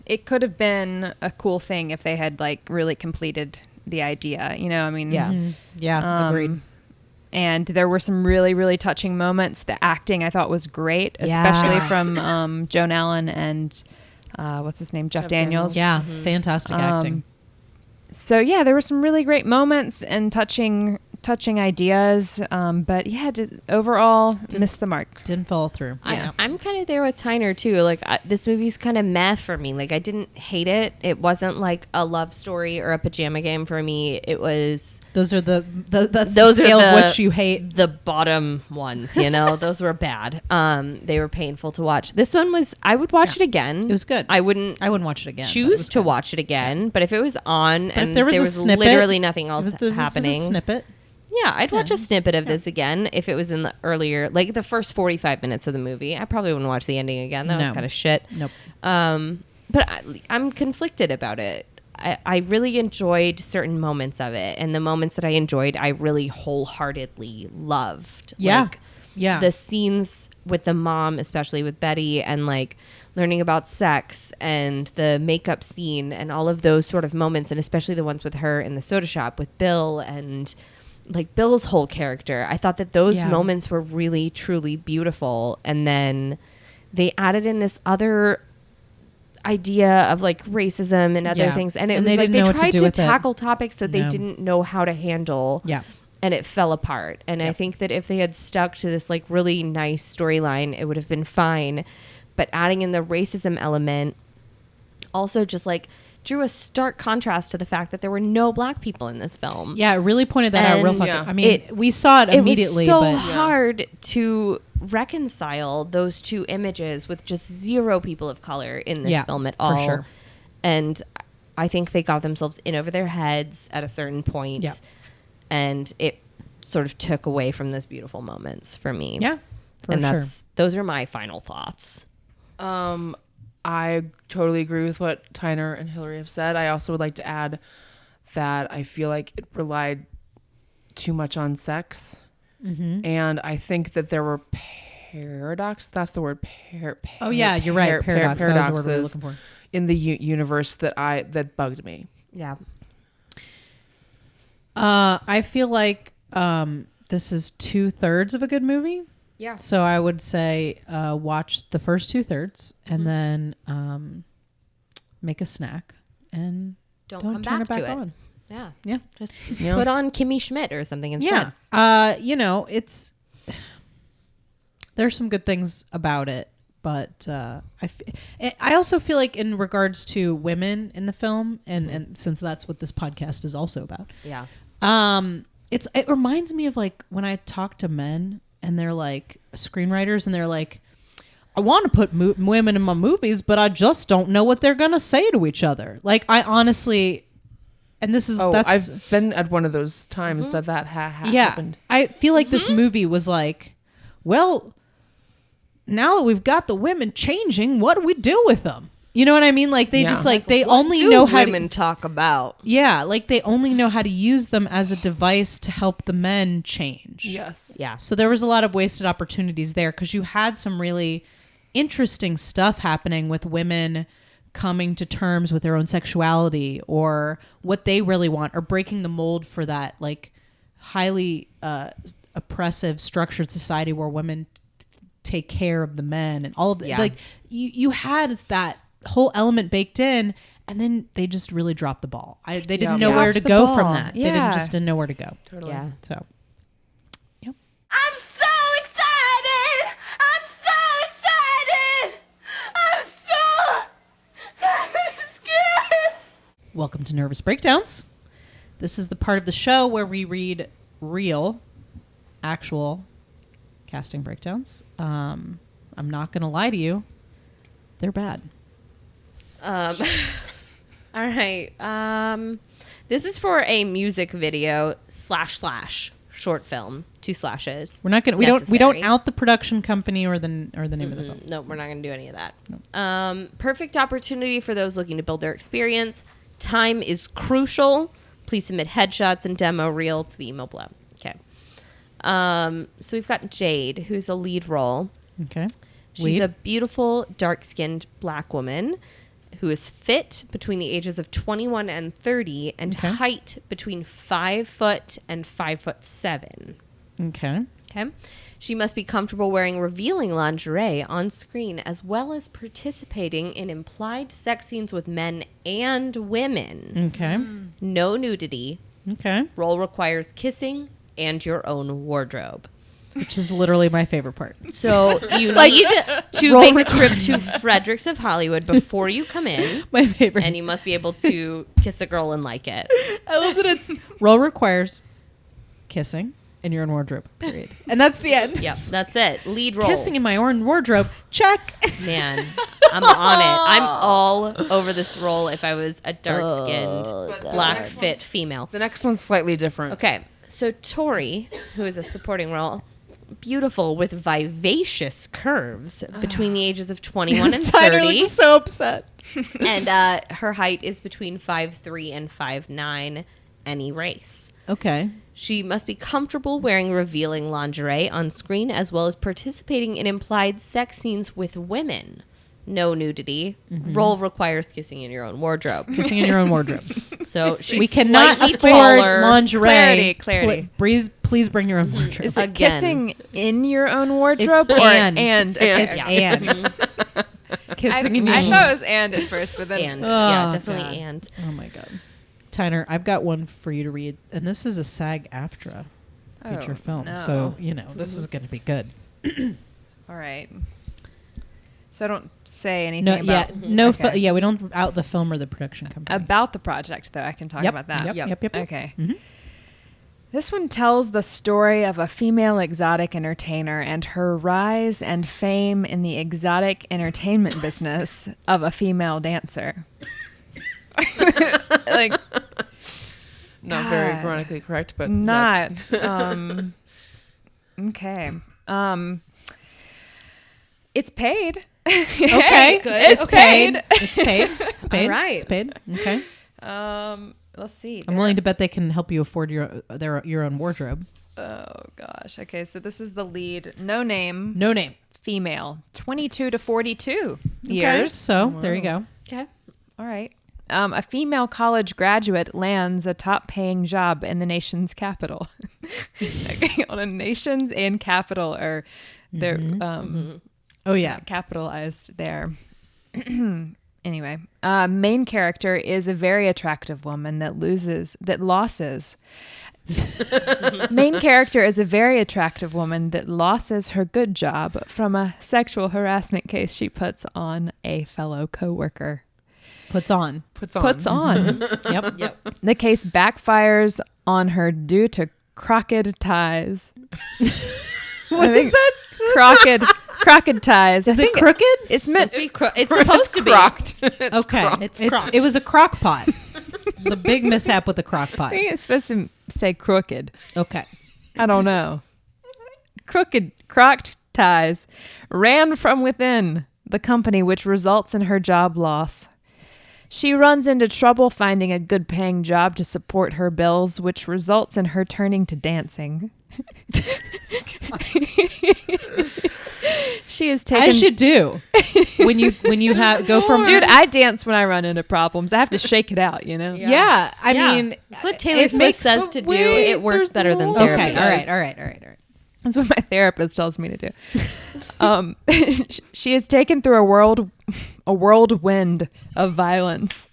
it could have been a cool thing if they had like really completed the idea. You know, I mean, Yeah. Mhm. Yeah. Agreed. And there were some really, really touching moments. The acting I thought was great, Yeah. especially from Joan Allen and what's his name, Jeff Daniels. Yeah. Fantastic acting. So yeah, there were some really great moments and touching ideas. But yeah, overall missed the mark. Didn't follow through. I'm kind of there with Tyner too. Like this movie's kind of meh for me. Like I didn't hate it. It wasn't like a love story or a pajama game for me. It was Those are that's those the scale are of which you hate. the bottom ones. You know, those were bad. They were painful to watch. This one was. I would watch it again. It was good. I wouldn't watch it again. but it choose was to good. watch it again. But if it was on and if there was a snippet, literally nothing else if there was a happening, snippet. yeah, I'd watch a snippet of this again if it was in the earlier, like the first 45 minutes of the movie. I probably wouldn't watch the ending again. That was No. kind of shit. Nope. But I'm conflicted about it. I really enjoyed certain moments of it, and the moments that I enjoyed, I really wholeheartedly loved. Yeah. Like, Yeah. the scenes with the mom, especially with Betty, and like learning about sex and the makeup scene and all of those sort of moments, and especially the ones with her in the soda shop with Bill and like Bill's whole character. I thought that those moments were really, truly beautiful. And then they added in this other idea of like racism and other things. And it was like they tried to tackle topics that they didn't know how to handle. Yeah. And it fell apart. And I think that if they had stuck to this like really nice storyline, it would have been fine. But adding in the racism element also just like drew a stark contrast to the fact that there were no black people in this film. Yeah, it really pointed that out real And fucking. Yeah. I mean, we saw it immediately, it was so but hard to reconcile those two images with just zero people of color in this film at all. For sure. And I think they got themselves in over their heads at a certain point. Yeah. And it sort of took away from those beautiful moments for me. Yeah, for and sure. those are my final thoughts. I totally agree with what Tyner and Hillary have said. I also would like to add that I feel like it relied too much on sex. Mm-hmm. And I think that there were paradox. That's the word. Oh yeah, you're right. Paradox. That was the word we were looking for. In the universe that bugged me. Yeah. I feel like this is 2/3 of a good movie. Yeah. So I would say watch the first 2/3 and then make a snack and Don't don't come turn back it back to it. on. Yeah. Yeah. Just put on Kimmy Schmidt or something instead. Yeah. It's there's some good things about it, but I also feel like in regards to women in the film, and since that's what this podcast is also about, Yeah. it reminds me of like when I talk to men and they're like screenwriters and they're like, I want to put women in my movies, but I just don't know what they're gonna say to each other. Like I honestly, and this is I've been at one of those times that happened. I feel like this movie was like, well, now that we've got the women changing, what do we do with them? You know what I mean? Like they just like they only know how women talk about. Yeah, like they only know how to use them as a device to help the men change. Yes. Yeah. So there was a lot of wasted opportunities there because you had some really interesting stuff happening with women coming to terms with their own sexuality or what they really want or breaking the mold for that like highly oppressive structured society where women take care of the men and all of that. Like you had that whole element baked in and then they just really dropped the ball. They didn't know where to Dropped the go ball. from that. They Yeah. didn't know where to go. Totally. Yeah. So, yep. I'm so excited! I'm so excited! I'm so scared! Welcome to Nervous Breakdowns. This is the part of the show where we read real, actual casting breakdowns. I'm not going to lie to you. They're bad. All right. This is for a music video / short film, 2 slashes. We're not gonna. We don't out the production company or the name of the film. No, we're not going to do any of that. Perfect opportunity for those looking to build their experience. Time is crucial. Please submit headshots and demo reel to the email below. Okay. So we've got Jade, who's a lead role. Okay. She's a beautiful, dark-skinned black woman who is fit between the ages of 21 and 30 and height between 5 foot and 5'7". Okay. Okay. She must be comfortable wearing revealing lingerie on screen as well as participating in implied sex scenes with men and women. Okay. No nudity. Okay. Role requires kissing and your own wardrobe. Which is literally my favorite part. So you need to make a trip to Fredericks of Hollywood before you come in. My favorite. And you must be able to kiss a girl and like it. I love that it's role requires kissing in your own wardrobe. Period. And that's the end. Yep, that's it. Lead role. Kissing in my own wardrobe. Check. Man, I'm on it. I'm all over this role if I was a dark-skinned, black, fit female. The next one's slightly different. Okay, so Tori, who is a supporting role, beautiful with vivacious curves between the ages of 21 and 30. Tyner looks so upset. And her height is between 5'3" and 5'9", any race. Okay. She must be comfortable wearing revealing lingerie on screen as well as participating in implied sex scenes with women. No nudity. Role requires kissing in your own wardrobe. Kissing in your own wardrobe. So she's We cannot slightly afford taller. Clarity. lingerie. Please bring your own wardrobe. Is it Again. kissing in your own wardrobe It's or and. Okay. It's and. Kissing in your I own thought it was and at first, but then And. Oh, Yeah, definitely God. and. Oh my God. Tyner, I've got one for you to read, and this is a SAG-AFTRA feature film. no. So, this is going to be good. all right. So I don't say anything No, about we don't out the film or the production company. about the project though. I can talk about that. Yep. Okay. Mhm. This one tells the story of a female exotic entertainer and her rise and fame in the exotic entertainment business of a female dancer. Like, Not very God. grammatically correct, but not. yes. Okay. It's paid. Okay, good. It's paid. It's paid. It's paid. All right. It's paid. Okay. Let's see. I'm willing to bet they can help you afford your own wardrobe. Oh gosh. Okay, so this is the lead. No name. No name. Female. 22 to 42 Okay, years. so there you go. Okay. All right. A female college graduate lands a top-paying job in the nation's capital. Okay, on a nation's and capital are they're Oh yeah. capitalized there. Anyway, main character is a very attractive woman that losses. Main character is a very attractive woman that losses her good job from a sexual harassment case she puts on a fellow coworker. Puts on. Puts on. Yep. The case backfires on her due to crooked ties. What is that? Crooked ties. Is I it think crooked? It's meant. It's supposed to be. Crocked. Okay. crocked. It was a crock pot. There's a big mishap with the crock I pot. think it's supposed to say crooked. Okay. I don't know. Crocked ties ran from within the company, which results in her job loss. She runs into trouble finding a good paying job to support her bills, which results in her turning to dancing. She is taken. As you do when you go from Dude, I dance when I run into problems. I have to shake it out, you know? Yeah, I mean, That's what Taylor it Swift makes- says to do. Wait, It works there's better than more. therapy. Okay, all right. That's what my therapist tells me to do. She is taken through a whirlwind of violence,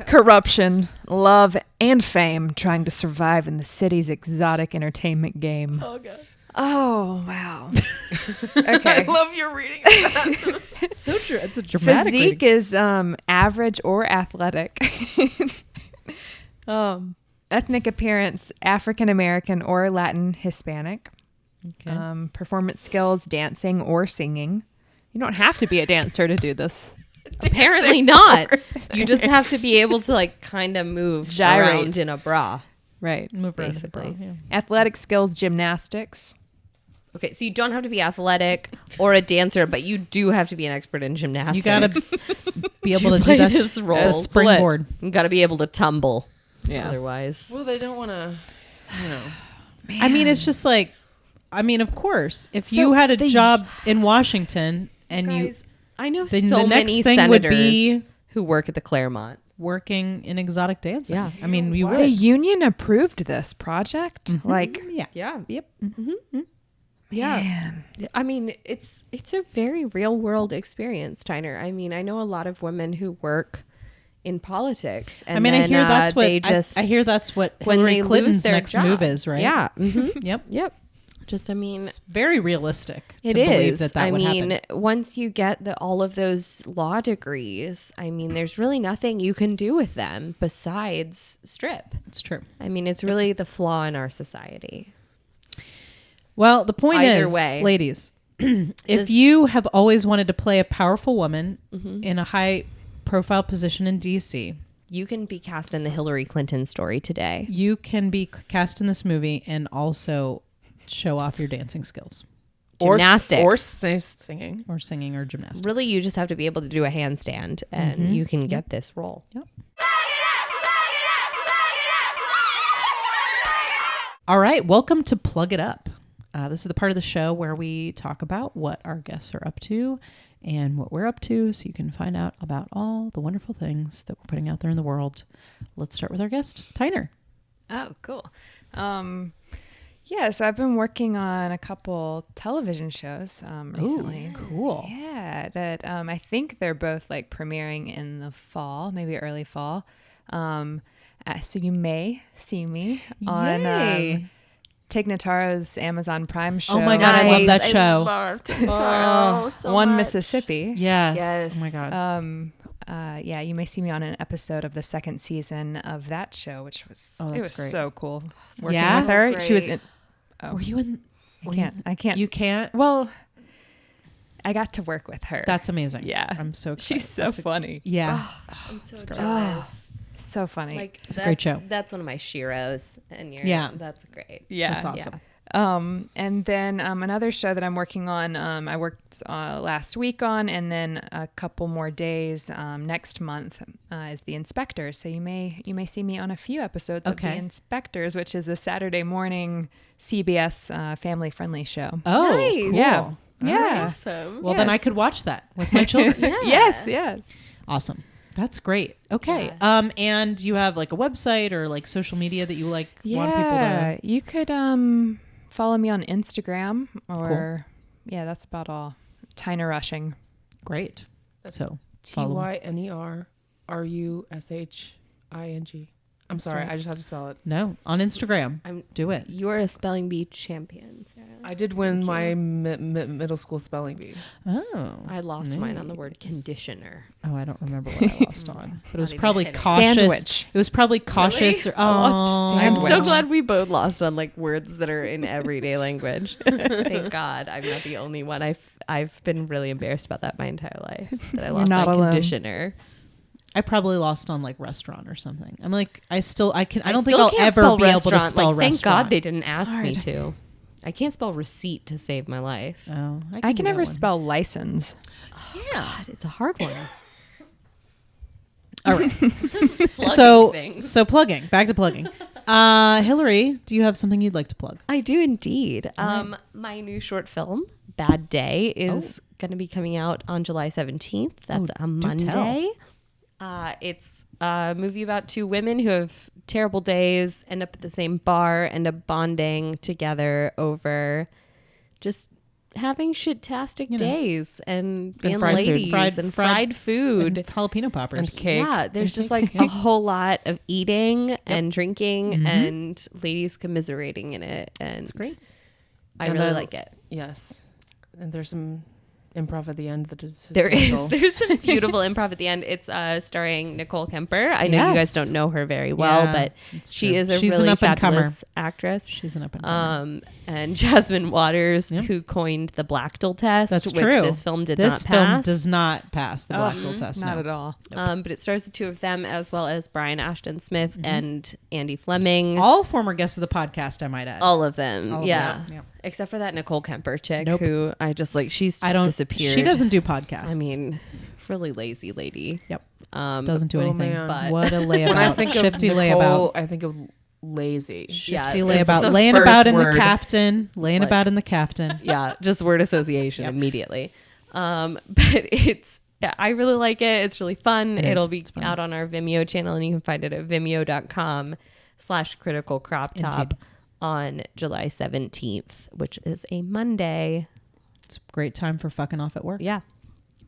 corruption, love, and fame, trying to survive in the city's exotic entertainment game. Oh God. Oh wow. Okay. Love your reading. It's so true. It's a dramatic Physique reading. is average or athletic. Ethnic appearance, African American or Latin Hispanic. Okay. Performance skills, dancing or singing. You don't have to be a dancer to do this. Apparently not. You just have to be able to kind of move Gyrate. around in a bra. Right. Move around Basically. the bra, Athletic skills, gymnastics. Okay, so you don't have to be athletic or a dancer, but you do have to be an expert in gymnastics. You gotta be able to do play that this role. the springboard. You gotta be able to tumble. Yeah. Otherwise, Well, they don't want to, I mean, it's just like, I mean, of course, if you had a job in Washington and guys, I know then so the next many thing would senators be who work at the Claremont. working in exotic dancing. Yeah. I mean, you The would. union approved this project. Like, Yeah. Yeah. Yep. Yeah. man. I mean, it's a very real world experience, Tyner. I mean, I know a lot of women who work in politics. And I mean, I then, hear that's what they just I hear that's what when Hillary they lose Clinton's their next move jobs. is, right? Yeah. Yep. Yep. Just, I mean, It's very realistic it to believe is. that I would mean, happen. once you get all of those law degrees, I mean, there's really nothing you can do with them besides strip. It's true. I mean, it's really the flaw in our society. Well, the point Either is, way. ladies, if Just- you have always wanted to play a powerful woman Mm-hmm. in a high profile position in DC, You can be cast in the Hillary Clinton story today. you can be cast in this movie and also show off your dancing skills Gymnastics. or singing. or singing or gymnastics. Really, you just have to be able to do a handstand and you can get this role. Yep. All right, welcome to Plug It Up. This is the part of the show where we talk about what our guests are up to and what we're up to, so you can find out about all the wonderful things that we're putting out there in the world. Let's start with our guest, Tyner. Oh, cool. Yeah, so I've been working on a couple television shows recently. Cool. Yeah, that I think they're both like premiering in the fall, maybe early fall. So you may see me on Yay. Tig Notaro's Amazon Prime show. Oh my God, I love that show. love Tintaro so One much. Mississippi. Yes. Yes. Oh my God. Yeah, you may see me on an episode of the second season of that show, which was Oh, it was that's great. so cool working Yeah? with her. Oh, She was great. in. Were you in? I can't. You can't? Well, I got to work with her. That's amazing. Yeah. I'm so excited. She's so funny. Yeah. I'm so jealous. So funny. Like a great show. That's one of my sheroes, and Yeah. that's great. yeah. That's awesome. And then another show that I'm working on, I worked last week on, and then a couple more days next month is The Inspectors. So you may see me on a few episodes of The Okay. Inspectors, which is a Saturday morning CBS family friendly show. Oh, Nice. cool. Yeah. All Yeah. Awesome. Well, then I could watch that with my children. Yes. Yeah. Awesome. That's great. Okay. And you have like a website or like social media that you like want people to. You could follow me on Instagram or yeah, that's about all. Tyner Rushing. Great. So follow. TYNERRUSHING. I'm sorry, right. I just had to spell it. No, on Instagram. Do it. You're a spelling bee champion, Sarah. I did win my middle school spelling bee. Oh. I lost mine on the word conditioner. Oh, I don't remember what I lost on, but it was even probably kidding. cautious. Sandwich. It was probably cautious. Or, oh, I'm sandwich. so glad we both lost on like words that are in everyday language. Thank God I'm not the only one. I've been really embarrassed about that my entire life. That I lost not on alone. conditioner. I probably lost on like restaurant or something. I'm like, I don't still think I'll can't ever spell be able to restaurant. spell Like, restaurant. thank God they didn't ask me hard. to. I can't spell receipt to save my life. Oh, I can do never that one. spell license. God, it's a hard one. All right. things. so plugging. Back to plugging. Hillary, do you have something you'd like to plug? I do indeed. My new short film, Bad Day, is going to be coming out on July 17th. That's a Monday. It's a movie about two women who have terrible days, end up at the same bar, end up bonding together over just having shit-tastic days and being fried food. ladies and fried food. and jalapeno poppers. And cake. Yeah, there's And just like a whole lot of eating and drinking Mm-hmm. and ladies commiserating in it. And it's great. I And really I- like it. Yes. And there's some improv at the end that is There hysterical. is. There's some beautiful improv at the end. It's starring Nicole Kemper. I know you guys Yes. don't know her very well, Yeah, but it's she true. is a She's an really up-and-comer. fabulous actress. She's an up and comer. And Jasmine Waters, Yep. who coined the Blackdill test, That's which true. this film did This not film pass. does not pass the Blackdill test. Not no. at all. But it stars the two of them as well as Brian Ashton Smith and Andy Fleming. All former guests of the podcast, I might add. All of them. All of yeah. them, yeah. Except for that Nicole Kemper chick Nope. who I just like, she's just I don't. disappeared. She doesn't do podcasts. I mean, really lazy lady. Yep. Um, Doesn't do Oh, anything. man. But- What a layabout. When I think Shifty of Nicole, layabout. I think of lazy. Yeah, Shifty that's layabout. the Laying first about in word. the caftan. Laying Like- about in the caftan. Yeah, just word association Yep. immediately. But it's, yeah, I really like it. It's really fun. It is. It'll be It's fun. out on our Vimeo channel, and you can find it at vimeo.com/criticalcroptop Indeed. on July 17th, which is a Monday. It's a great time for fucking off at work. Yeah.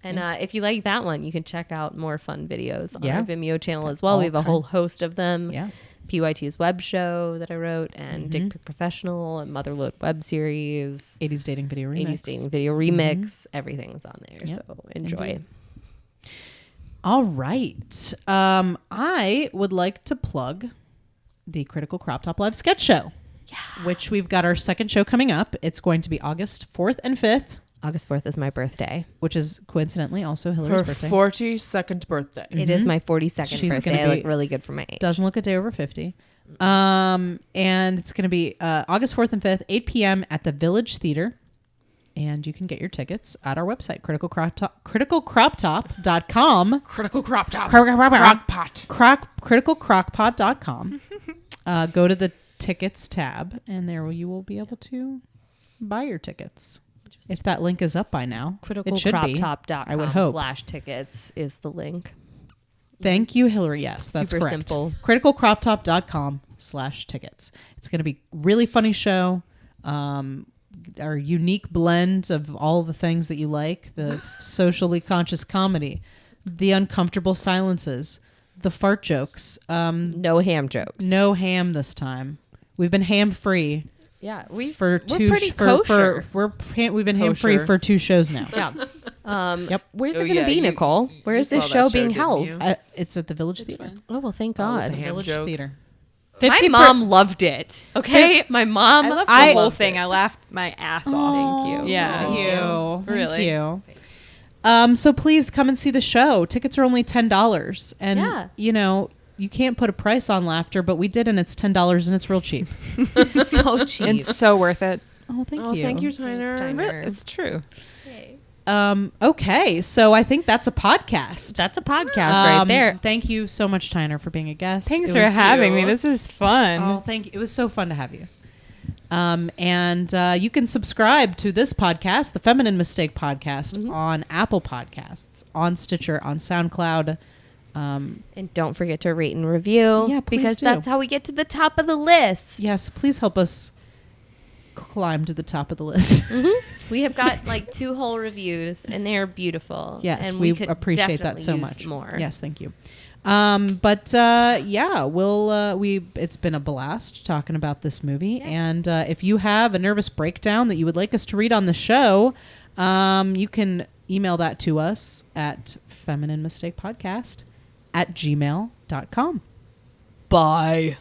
And if you like that one, you can check out more fun videos on Yeah. our Vimeo channel as well. All We have a whole kinds. host of them. Yeah. PYT's web show that I wrote, and Mm-hmm. Dick Pic Professional, and Motherload web series, 80s dating video remix. 80s dating video remix. Everything's on there. Yep. So enjoy. Indeed. All right. I would like to plug the Critical Crop Top Live sketch show. Yeah. Which we've got our second show coming up. It's going to be August 4th and 5th, August 4th is my birthday. which is coincidentally also Hillary's Her birthday. 42nd birthday. It is my 42nd She's birthday. gonna I look be- really good for my age. Doesn't look a day over 50. And it's going to be August 4th and 5th, 8 p.m. at the Village Theater. And you can get your tickets at our website, criticalcroptop.com. Critical crop top. Crockpot. Criticalcrockpot.com. Go to the tickets tab, and there you will be able to buy your tickets. If that link is up by now, it should be. Criticalcroptop.com I would hope. /tickets is the link. Thank you, Hillary. Yes, that's Super correct. simple. Criticalcroptop.com/tickets. It's going to be a really funny show. Our unique blend of all the things that you like, the socially conscious comedy, the uncomfortable silences, the fart jokes. No ham jokes. No ham this time. We've been ham free Yeah, we've we're pretty kosher. we've been ham free Kosher. for 2 shows now. Yeah. Yep. Where's Oh, it going to yeah, be, you- Nicole? Where is you this saw show that show, being didn't held? you? It's at the Village Theater. Oh, well, thank Oh, God. the ham Village joke. Theater. My 50 mom loved it. Okay, my mom. I loved the I- whole thing. I laughed my ass off. Thank you. Yeah. Thank you. Really. Thank you. So please come and see the show. Tickets are only $10, and Yeah. you can't put a price on laughter, but we did, and it's $10, and it's real cheap. so cheap. It's so worth it. Oh, thank Oh, you. thank you, Thanks, Tyner. Tyner. It's true. Okay, so I think that's a podcast. That's a podcast right there. Thank you so much, Tyner, for being a guest. Thanks It for was- having me. This is fun. Oh, thank you. It was so fun to have you. And you can subscribe to this podcast, the Feminine Mistake Podcast, on Apple Podcasts, on Stitcher, on SoundCloud. And don't forget to rate and review. Yeah, please because do. that's how we get to the top of the list. Yes, please help us climb to the top of the list. We have got like 2 whole reviews, and they are beautiful. Yes, and we could appreciate that definitely so use much. More. Yes, thank you. Yeah, it's been a blast talking about this movie. And if you have a nervous breakdown that you would like us to read on the show, you can email that to us at femininemistakepodcast@gmail.com. Bye.